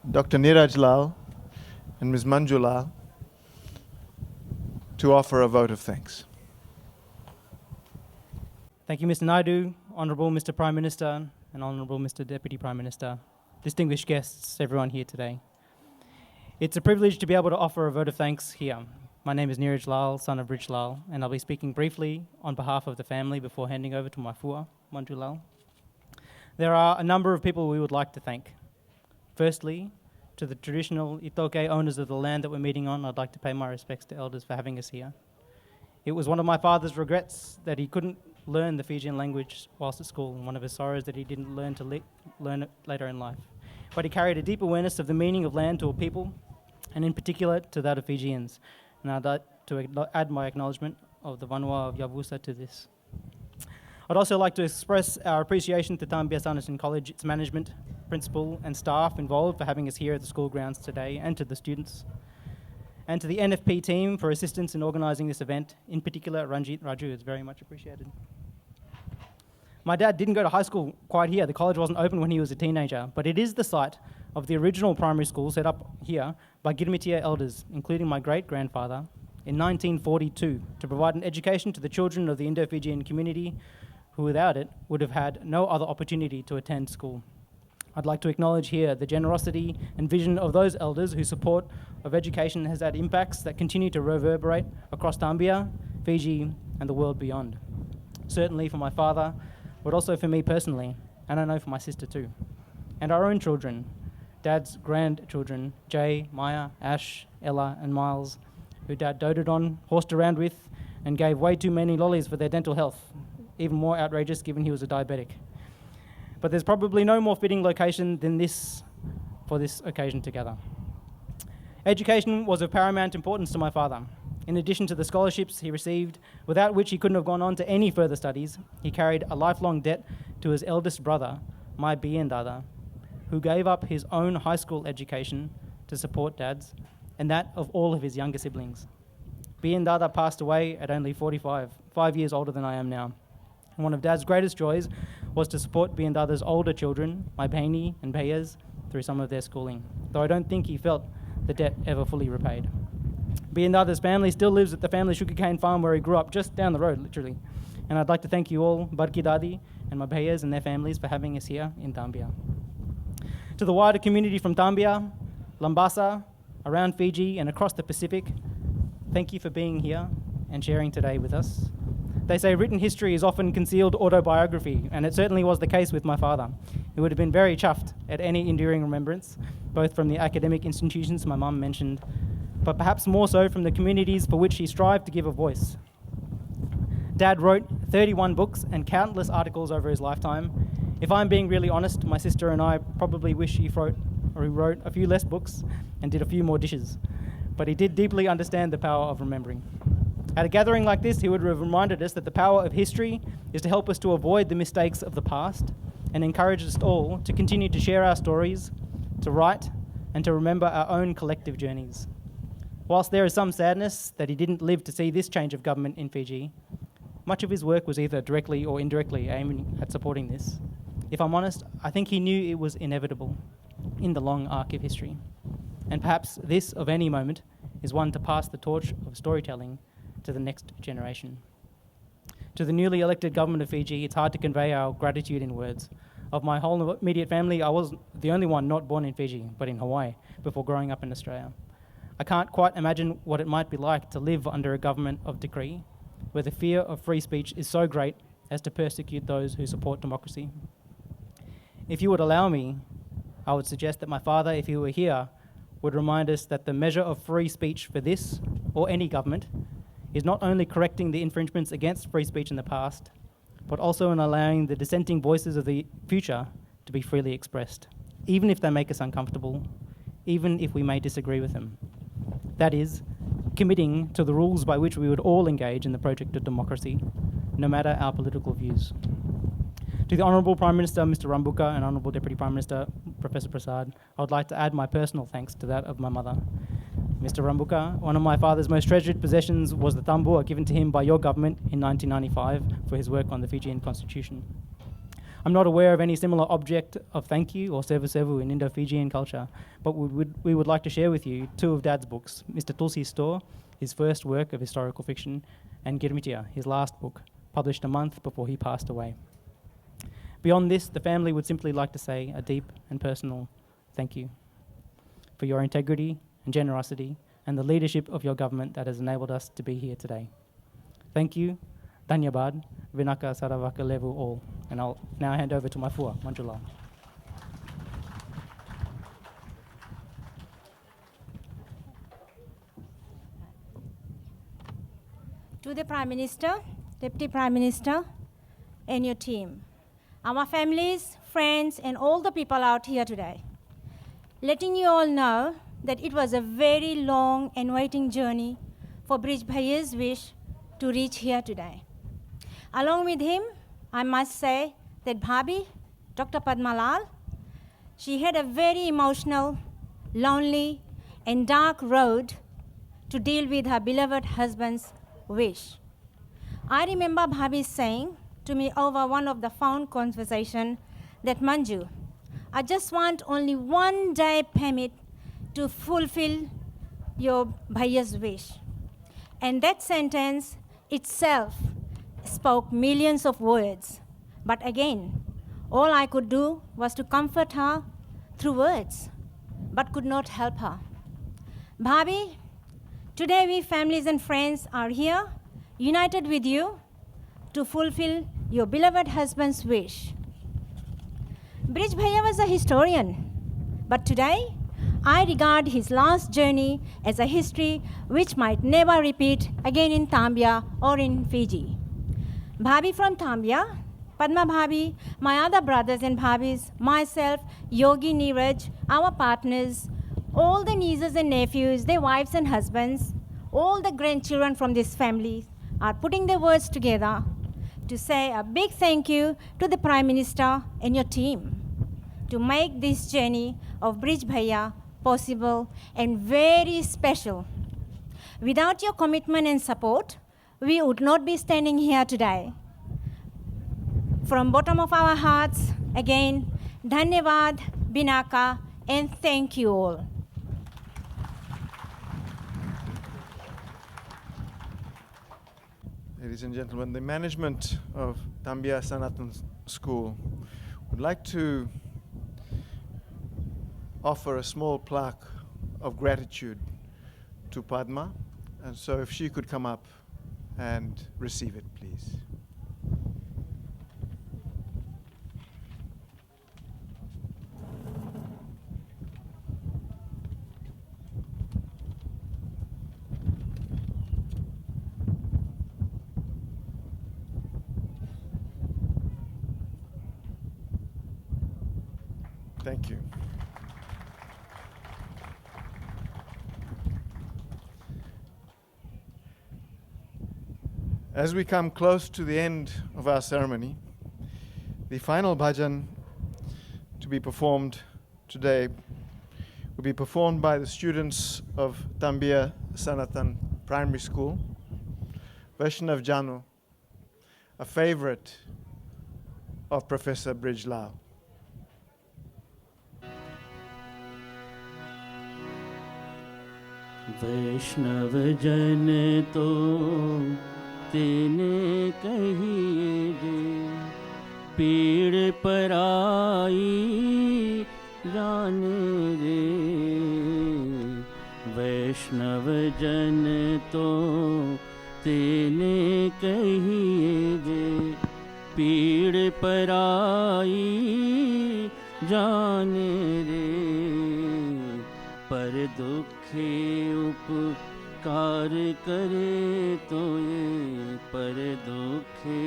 Dr. Niraj Lal and Ms. Manju Lal to offer a vote of thanks. Thank you, Mr. Naidu, Honourable Mr. Prime Minister, and Honourable Mr. Deputy Prime Minister, distinguished guests, everyone here today. It's a privilege to be able to offer a vote of thanks here. My name is Niraj Lal, son of Rich Lal, and I'll be speaking briefly on behalf of the family before handing over to my fua, Manju Lal. There are a number of people we would like to thank. Firstly, to the traditional Itoke owners of the land that we're meeting on, I'd like to pay my respects to elders for having us here. It was one of my father's regrets that he couldn't learn the Fijian language whilst at school, and one of his sorrows that he didn't learn to learn it later in life. But he carried a deep awareness of the meaning of land to a people, and in particular to that of Fijians. And I'd like to add my acknowledgement of the Vanua of Yavusa to this. I'd also like to express our appreciation to Tabia Sanderson College, its management, principal and staff involved for having us here at the school grounds today, and to the students. And to the NFP team for assistance in organising this event, in particular Ranjit Raju is very much appreciated. My dad didn't go to high school quite here. The college wasn't open when he was a teenager, but it is the site of the original primary school set up here by Girmitia elders, including my great-grandfather, in 1942 to provide an education to the children of the Indo-Fijian community who without it would have had no other opportunity to attend school. I'd like to acknowledge here the generosity and vision of those elders whose support of education has had impacts that continue to reverberate across Tabia, Fiji, and the world beyond. Certainly for my father, but also for me personally, and I know for my sister too. And our own children, Dad's grandchildren, Jay, Maya, Ash, Ella, and Miles, who Dad doted on, horsed around with, and gave way too many lollies for their dental health, even more outrageous given he was a diabetic. But there's probably no more fitting location than this for this occasion together. Education was of paramount importance to my father. In addition to the scholarships he received, without which he couldn't have gone on to any further studies, he carried a lifelong debt to his eldest brother, my Biendada, who gave up his own high school education to support Dad's, and that of all of his younger siblings. Biendada passed away at only 45, 5 years older than I am now. And one of Dad's greatest joys was to support Biendada's older children, my Paini and Payas, through some of their schooling, though I don't think he felt the debt ever fully repaid. Biendada's family still lives at the family sugarcane farm where he grew up, just down the road, literally. And I'd like to thank you all, Barki Dadi and my Payas and their families, for having us here in Tabia. To the wider community from Tabia, Lambasa, around Fiji and across the Pacific, thank you for being here and sharing today with us. They say written history is often concealed autobiography, and it certainly was the case with my father. He would have been very chuffed at any enduring remembrance, both from the academic institutions my mum mentioned, but perhaps more so from the communities for which he strived to give a voice. Dad wrote 31 books and countless articles over his lifetime. If I'm being really honest, my sister and I probably wish he wrote a few less books and did a few more dishes, but he did deeply understand the power of remembering. At a gathering like this, he would have reminded us that the power of history is to help us to avoid the mistakes of the past and encourage us all to continue to share our stories, to write, and to remember our own collective journeys. Whilst there is some sadness that he didn't live to see this change of government in Fiji, much of his work was either directly or indirectly aiming at supporting this. If I'm honest, I think he knew it was inevitable in the long arc of history. And perhaps this, of any moment, is one to pass the torch of storytelling to the next generation. To the newly elected government of Fiji, it's hard to convey our gratitude in words. Of my whole immediate family, I was the only one not born in Fiji, but in Hawaii, before growing up in Australia. I can't quite imagine what it might be like to live under a government of decree, where the fear of free speech is so great as to persecute those who support democracy. If you would allow me, I would suggest that my father, if he were here, would remind us that the measure of free speech for this, or any government, is not only correcting the infringements against free speech in the past, but also in allowing the dissenting voices of the future to be freely expressed, even if they make us uncomfortable, even if we may disagree with them. That is, committing to the rules by which we would all engage in the project of democracy, no matter our political views. To the Honourable Prime Minister, Mr. Rambuka, and Honourable Deputy Prime Minister, Professor Prasad, I would like to add my personal thanks to that of my mother. Mr. Rambuka, one of my father's most treasured possessions was the tambua given to him by your government in 1995 for his work on the Fijian constitution. I'm not aware of any similar object of thank you or sevu in Indo-Fijian culture, but we would like to share with you two of Dad's books, Mr. Tulsi's Store, his first work of historical fiction, and Girmitia, his last book, published a month before he passed away. Beyond this, the family would simply like to say a deep and personal thank you for your integrity and generosity and the leadership of your government that has enabled us to be here today. Thank you, Dhanyabad, Vinaka Saravaka Levu all. And I'll now hand over to my fua, Manjula. To the Prime Minister, Deputy Prime Minister, and your team, our families, friends, and all the people out here today, letting you all know that it was a very long and waiting journey for Brij Bhaiya's wish to reach here today. Along with him, I must say that Bhabi, Dr. Padmalal, she had a very emotional, lonely, and dark road to deal with her beloved husband's wish. I remember Bhabi saying to me over one of the phone conversation that, Manju, I just want only 1 day permit to fulfill your Bhaiya's wish. And that sentence itself spoke millions of words. But again, all I could do was to comfort her through words, but could not help her. Bhabi, today we families and friends are here, united with you to fulfill your beloved husband's wish. Brij Bhaiya was a historian, but today I regard his last journey as a history which might never repeat again in Tabia or in Fiji. Bhabi from Tabia, Padma Bhabi, my other brothers and Bhabis, myself, Yogi Neeraj, our partners, all the nieces and nephews, their wives and husbands, all the grandchildren from this family are putting their words together to say a big thank you to the Prime Minister and your team to make this journey of Brij Bhaiya possible and very special. Without your commitment and support, we would not be standing here today. From bottom of our hearts, again, Dhanyavad, Binaka, and thank you all. Ladies and gentlemen, the management of Tabia Sanatan School would like to offer a small plaque of gratitude to Padma, and so if she could come up and receive it, please. Thank you. As we come close to the end of our ceremony, the final bhajan to be performed today will be performed by the students of Tabia Sanatan Primary School, Vaishnav Janu, a favorite of Professor Brij Lal. वैष्णव जन तो तेने कहिए जे पीड़ पराई जाने रे वैष्णव जन तो तेने कहिए जे पीड़ पराई जाने रे पर दुखे उपकार करे तो ये पर दुखे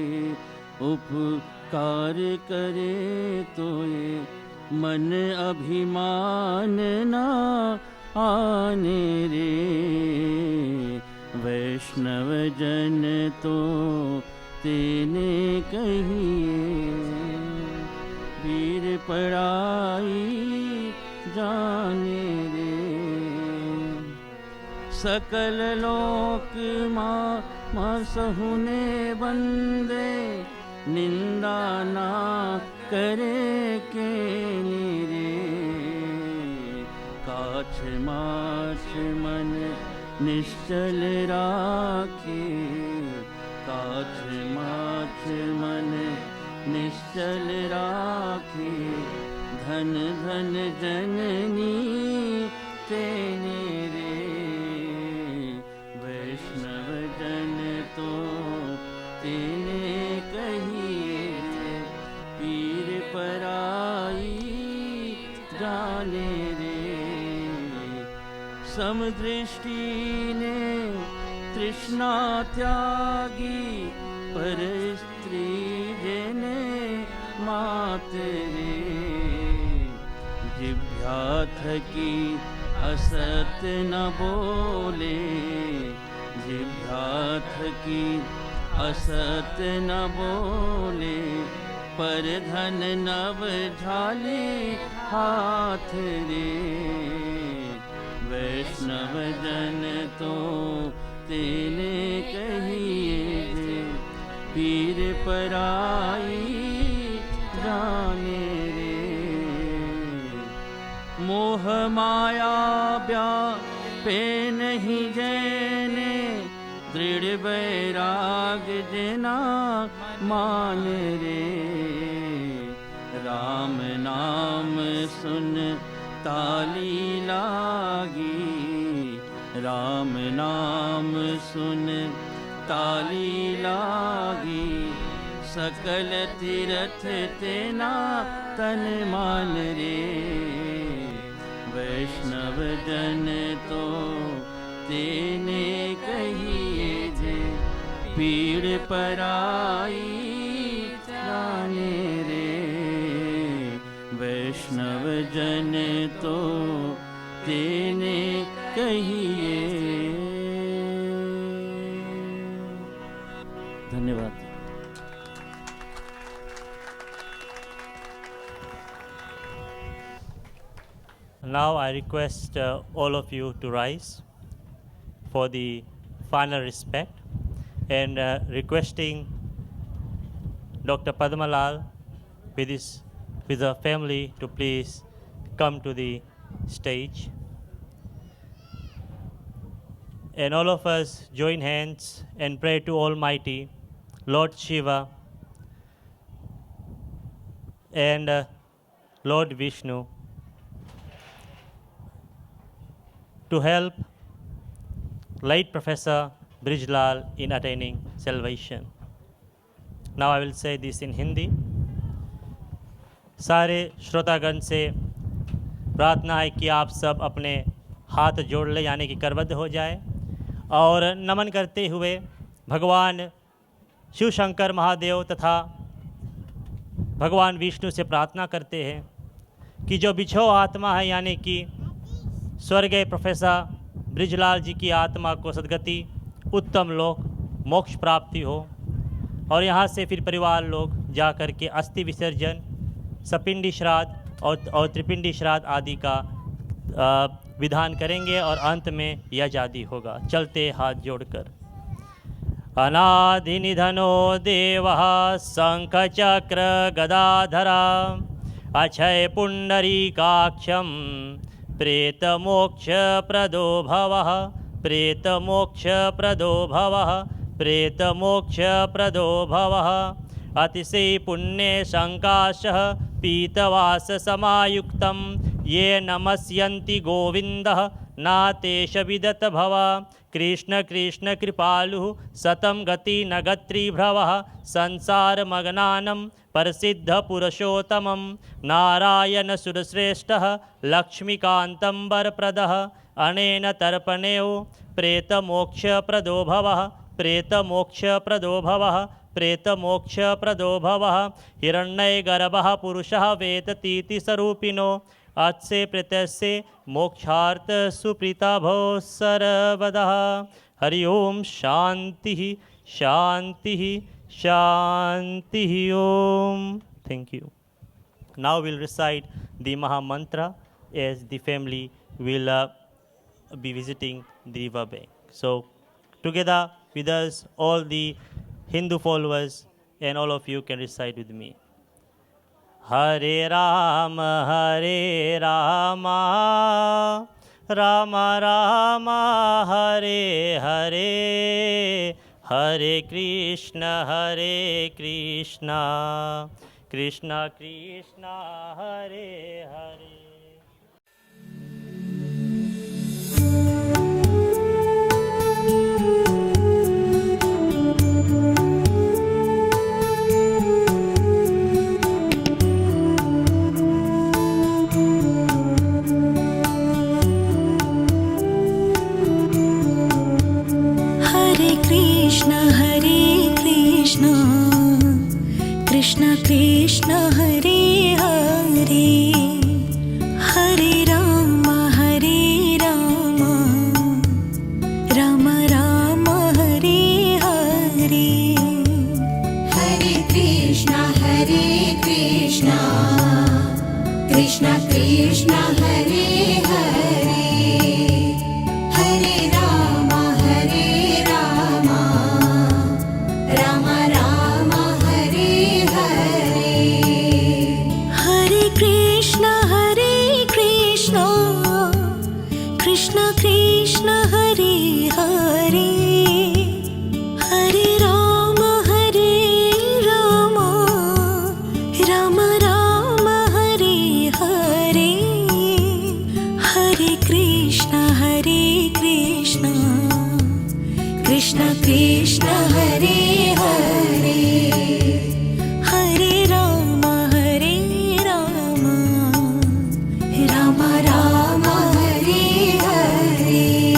उपकार करे तो ये मन अभिमान ना आने रे वैष्णव जन तो तेने कहिए वीर पढ़ाई जाने रे। सकल लोक माँ सहुने बंदे, निंदा ना करे के रे। काछ माछ मन निश्चल राखे, काछ माछ मन निश्चल राखे। धन धन जननी तेने रे। वैष्णव जन तो तेने कहिए, पीर पराई जाने रे। समदृष्टि ने तृष्णा त्यागी, पर स्त्री जेने मात रे। जिभ्या थकी असत न बोले, जिभ्या थकी असत न बोले। पर धन नव झाले हाथ रे। वैष्णव जन तो तेने कहिए जे, पीर पराई जाने रे। मोह माया पे नहीं जैने, दृढ़ वैराग जना मान रे। राम नाम सुन ताली लागी, राम नाम सुन ताली लागी। सकल तीरथ तेना तन मान रे। वैष्णव जन तो तेने कहिए जे, पीड़ पराई जाने रे। वैष्णव जन तो तेने कहिए। धन्यवाद। Now I request all of you to rise for the final respect, and requesting Dr. Padmalal with her family to please come to the stage. And all of us join hands and pray to Almighty Lord Shiva and Lord Vishnu to help late Professor Brijlal in attaining salvation. Now I will say this in Hindi. सारे श्रोतागण से प्रार्थना है कि आप सब अपने हाथ जोड़ ले, यानी कि करबद्ध हो जाए, और नमन करते हुए भगवान शिव शंकर महादेव तथा भगवान विष्णु से प्रार्थना करते हैं कि जो बिछो आत्मा है, यानी कि स्वर्गीय प्रोफेसर ब्रिजलाल जी की आत्मा को सद्गति, उत्तम लोक, मोक्ष प्राप्ति हो, और यहाँ से फिर परिवार लोग जा कर के अस्थि विसर्जन, सपिंडी श्राद्ध और त्रिपिंडी श्राद्ध आदि का विधान करेंगे, और अंत में यज्ञादि होगा। चलते हाथ जोड़कर। अनादि निधनो देवः शंखचक्र गदाधरा, अक्षय पुंडरीकाक्षं प्रेतमोक्षप्रदो भवः, प्रेतमोक्षप्रदो भवः, प्रेतमोक्षप्रदो भवः। अतिशय पुण्ये शंकाशः पीतवास समायुक्तं, ये नमस्यन्ति गोविन्दः नातेश विदत भव। कृष्ण कृष्ण कृपालु सतं गति नगत्री भ्रवः, संसार मग्नानं प्रसिद्ध पुरुषोत्तमं, नारायण सुरश्रेष्ठः लक्ष्मीकान्तं वरप्रदः। अनेन तर्पणेयो प्रेतमोक्षप्रदो भवः, प्रेतमोक्षप्रदो भवः, प्रेतमोक्षप्रदो भवः। हिरण्यगर्भः पुरुषः वेततीति स्वरूपिणो, अत्से प्रत्यस्य मोक्षार्थ सुप्रीता भो सर्वदा। हरि ओम शांति शांति शांति Om. Thank you. Now we'll recite the Maha Mantra as the family will be visiting the river bank. So together with us, all the Hindu followers and all of you can recite with me. Hare Rama, Rama Rama, Hare Hare, Hare Krishna, Krishna Krishna, Hare Hare. Krishna Krishna Hare Hare Hare Rama Rama Rama Hare Hare Hare Krishna Krishna Krishna Hare Hare Hare Rama Rama Rama Hare Hare Hare Krishna Krishna Krishna Hare Hare Hare Rama Rama Rama Hare Hare Hare Krishna Krishna Krishna Hare Hare Hare Rama Rama Rama Hare Hare Hare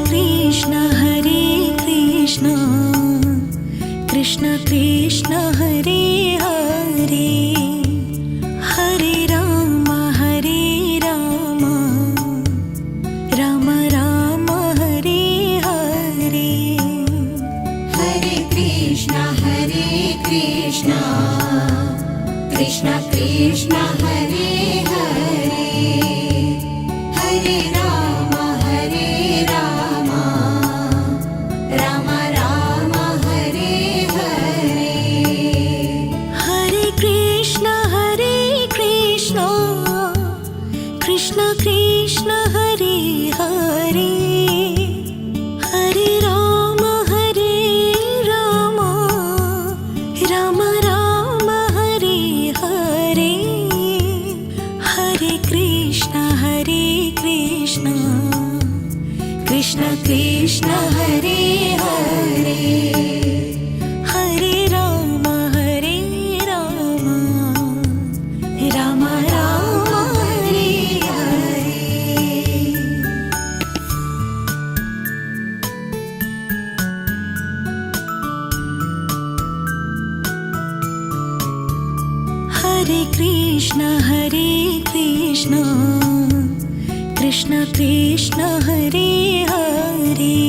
Krishna Krishna Krishna Hare Hare Hare Rama Rama Rama Hare Hare Hare Krishna Krishna Krishna Hare Hare Hare Rama Rama Rama Hare Hare Hare Krishna Krishna Krishna Hare Hare Hare Rama Rama Rama Hare Hare Hare Krishna Krishna Krishna Hare Hare Hare Rama Rama Rama Hare Hare Hare Krishna Krishna Krishna Hare Hare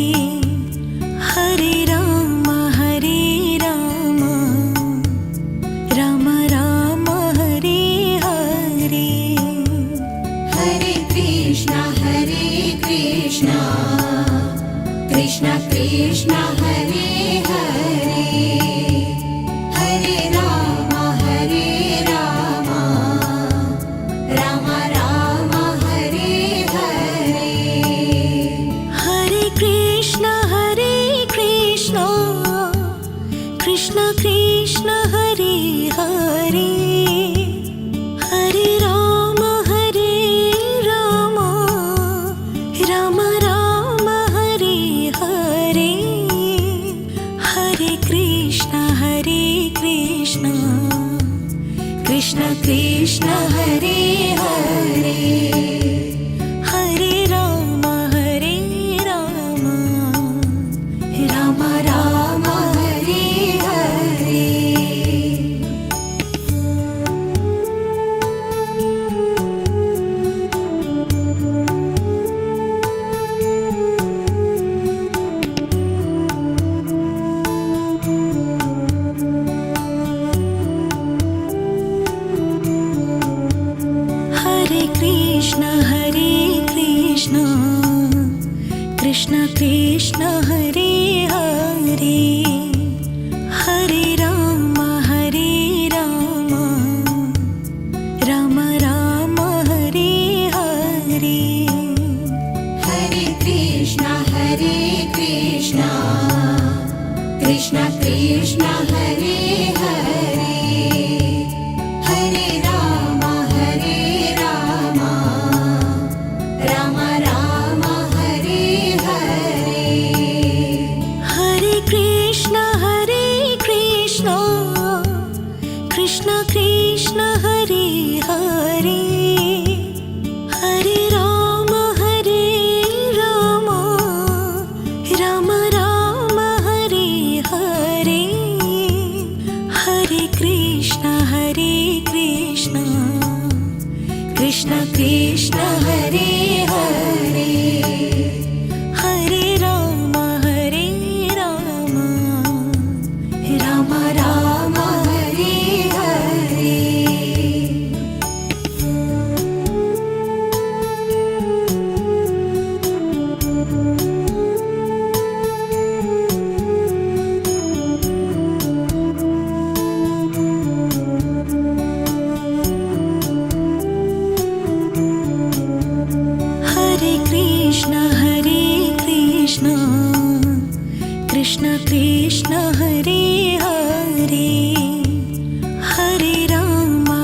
Hare Krishna Krishna Krishna Hare Hare Hare Rama Rama Rama Hare Hare Hare Krishna Krishna Krishna Hare Hare Hare Rama Rama Rama Hare Hare Hare Krishna Krishna Krishna Hare Hare Hare Rama Rama Rama Hare Hare Hare Krishna Krishna Krishna Hare Hare Hare Rama Rama Rama Hare Hare Hare Krishna Krishna Krishna Hare Hare Hare Rama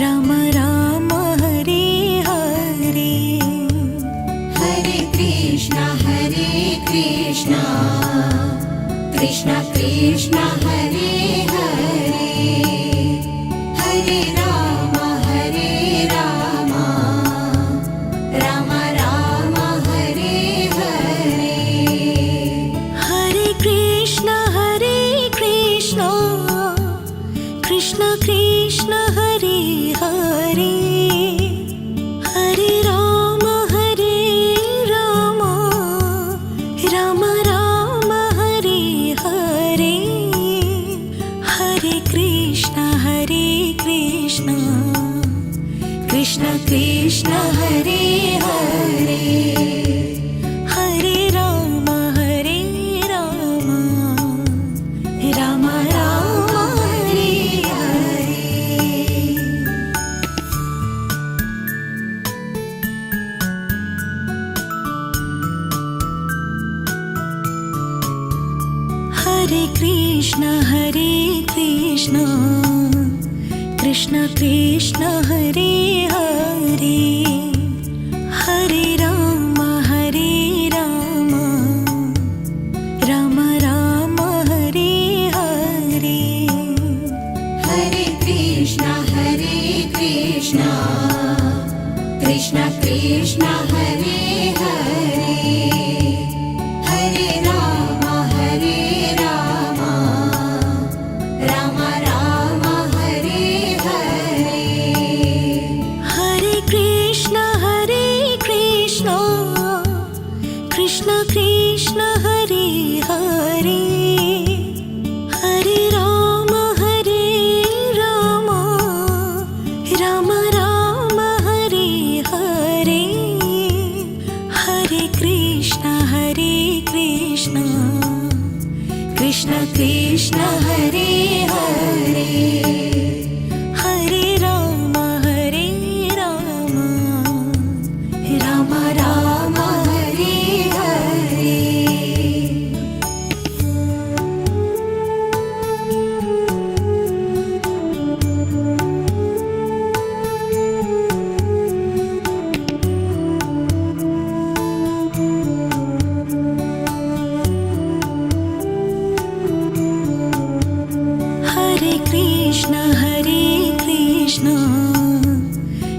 Rama Rama Hare Hare Hare Krishna Krishna Krishna Hare Hare Hare Rama Rama Rama Hare Hare Hare Krishna Krishna Krishna Hare Hare Hare Rama Rama Rama Hare Hare Hare Krishna Krishna Krishna Hare Hare Hare Rama Rama Rama Hare Hare Hare Krishna Krishna Krishna Hare Hare Hare Rama Rama Rama Hare Hare Hare Krishna Krishna Krishna Hare Hare Hare Rama Rama Rama Hare Hare Hare Krishna Krishna Krishna Hare Hare Hare Rama Rama Rama Hare Hare Hare Krishna Krishna Krishna Hare Hare Hare Rama Rama Rama Hare Hare Hare Krishna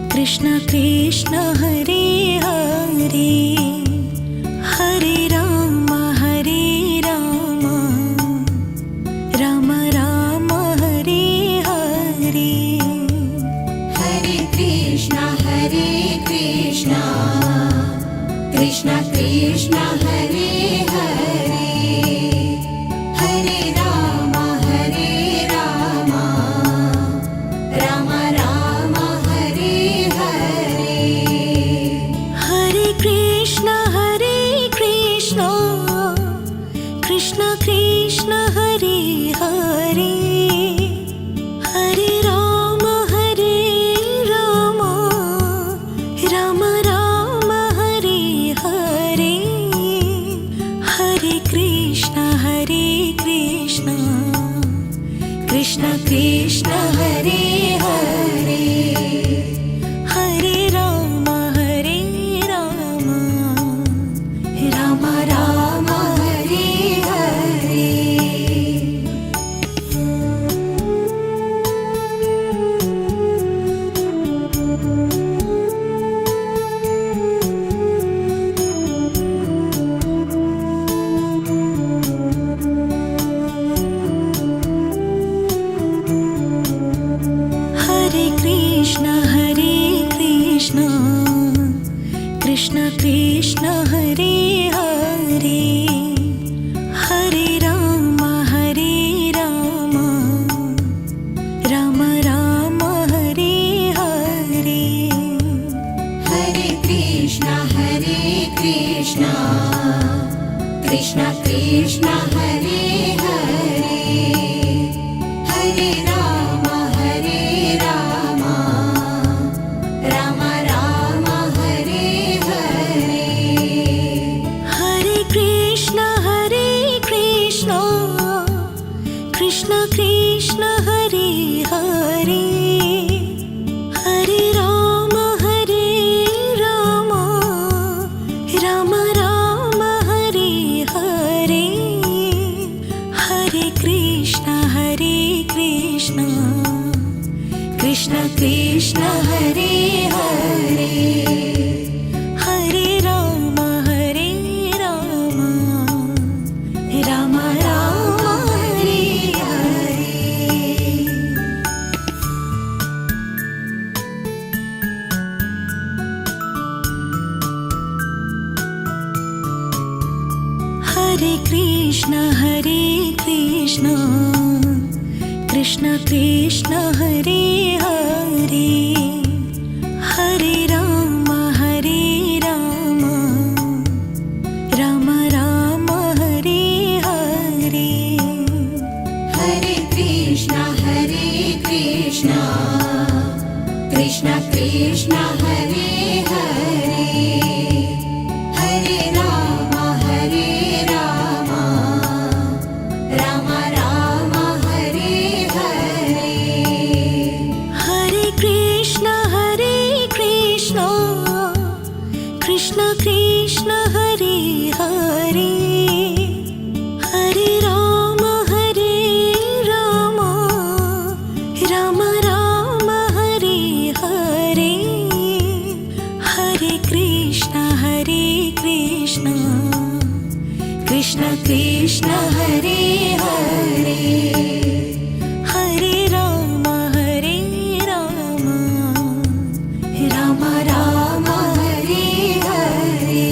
Krishna Krishna Hare Hare Hare Rama Rama Rama Hare Hare Hare Krishna Krishna Krishna Hare Hare Hare Rama Rama Krishna Krishna Krishna Hare Hare Hare Rama Rama Rama Hare Hare Hare Krishna Krishna Krishna Hare Hare Hare Rama Rama Rama Hare Hare Hare Krishna Krishna Krishna Hare Hare Hare Rama Rama Rama Hare Hare Hare Krishna Krishna Krishna Hare Hare Hare Rama Rama Rama Hare Hare Hare Krishna Krishna Krishna Hare Hare Hare Rama Rama Rama Hare Hare Hare Krishna Krishna Krishna Hare Hare Hare Rama Rama Rama Hare Hare Hare Krishna Krishna Krishna Hare Hare Hare Rama Rama Rama Hare Hare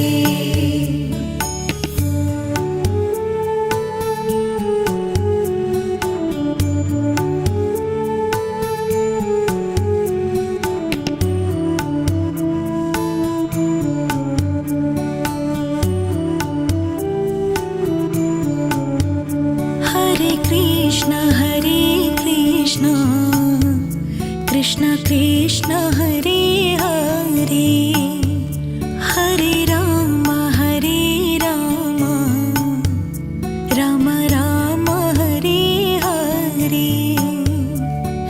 Hare Krishna Krishna Krishna Hare Hare Hare Rama Rama Rama Hare Hare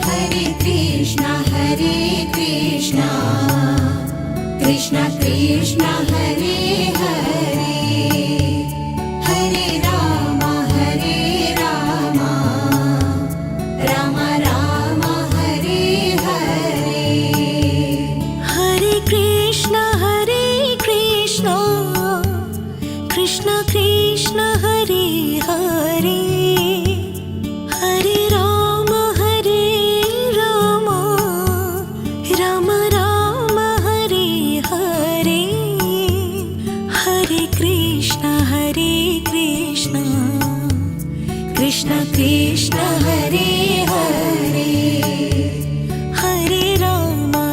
Hare Krishna Krishna Krishna Hare Hare Hare Rama Rama Rama Hare Hare Hare Krishna Krishna Krishna Hare Hare Hare Rama Rama Rama Hare Hare Hare Krishna Krishna Krishna Hare Hare Hare Rama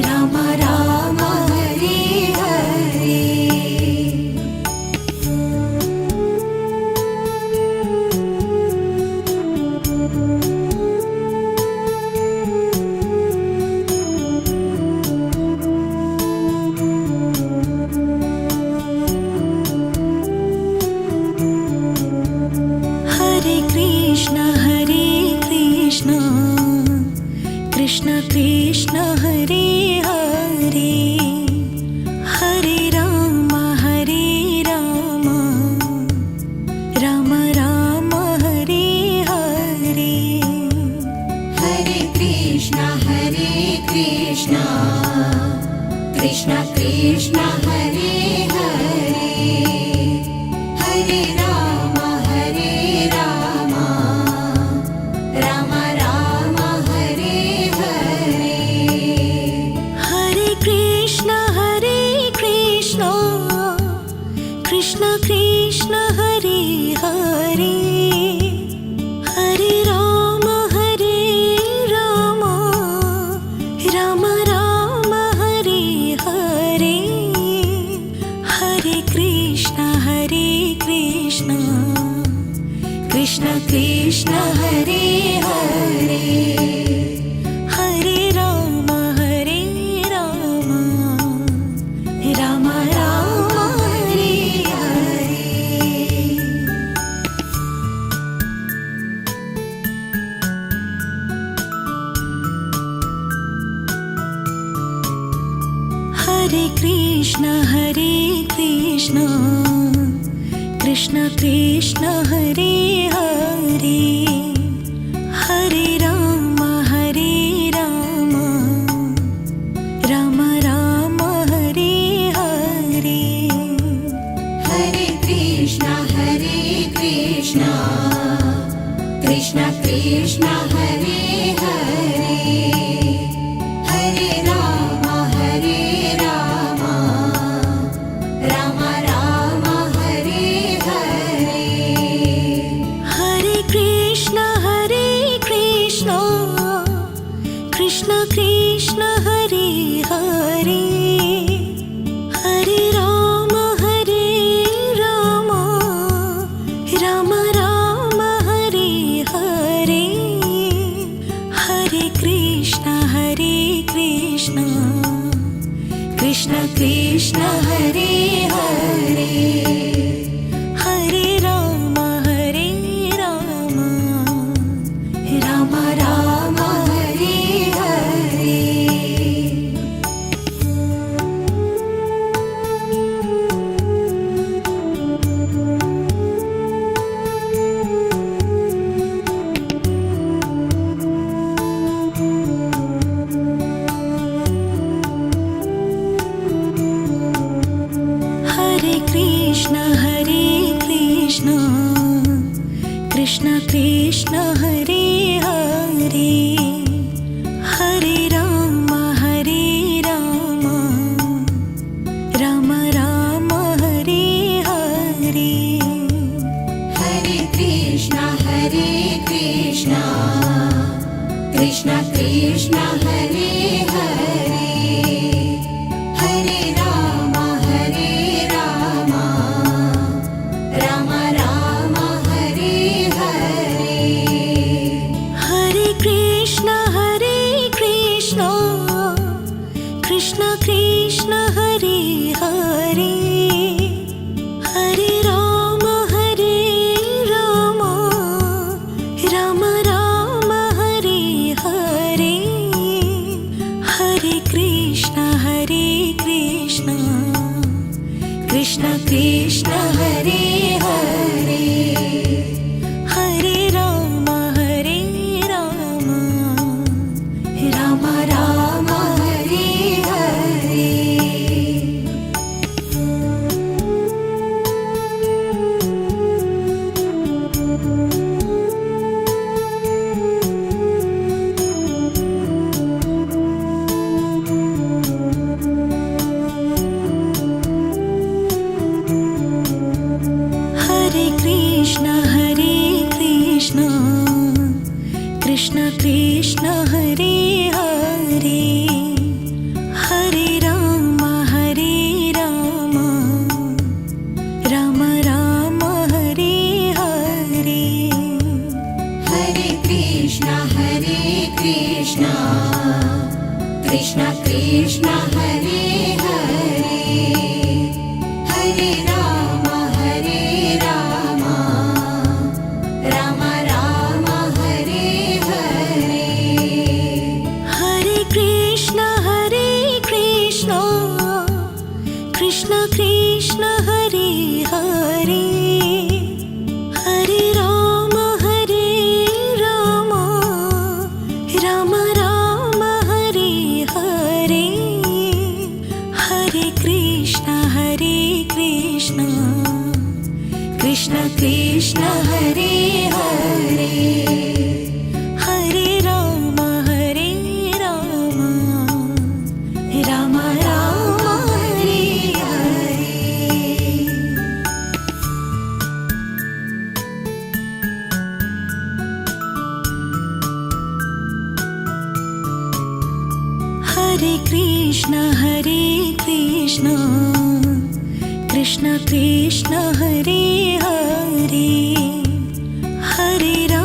Rama Rama Hare Hare Hare Krishna Krishna Krishna Hare Hare Hare Rama Rama Rama Hare Hare Hare Krishna Krishna Krishna Hare Hare Hare Rama Rama Rama Hare Hare Hare Krishna Krishna Krishna Hare Hare Hare Rama Rama Rama Hare Hare Hare Krishna, Krishna Krishna Hare Hare, Hare Rama, Rama Rama Hare Hare. Hare Krishna, Krishna Krishna Hare Hare, Hare Rama, Rama Rama Hare Hare. Hare Krishna, Krishna Krishna Hare Hare, Hare Rama, Rama Rama Hare Hare. Hare Krishna, Krishna Krishna Hare Hare, Hare Rama, Rama Rama Hare Hare. Hare Krishna, Krishna Krishna Hare Hare, Hare Rama, Rama Rama Hare Hare. Hare Krishna, Krishna Krishna Hare Hare, Hare Rama, Rama Rama Hare Hare. Hare Krishna, Krishna Krishna Hare Hare, Hare Rama, Rama Rama Hare Hare. Hare Krishna, Krishna Krishna Hare Hare, Hare Rama, Rama Rama Hare Hare. Hare Krishna, Krishna Krishna Hare Hare, Hare Rama, Rama Rama Hare Hare. Hare Krishna, Krishna Krishna Hare Hare, Hare Rama, Rama Rama Hare Hare. Hare Krishna, Krishna Krishna Hare Hare, Hare Rama, Rama Rama Hare Hare. Hare Krishna, Krishna Krishna Hare Hare, Hare Rama, Rama Rama Hare Hare. Hare Krishna, Krishna Krishna Hare Hare, Hare Rama.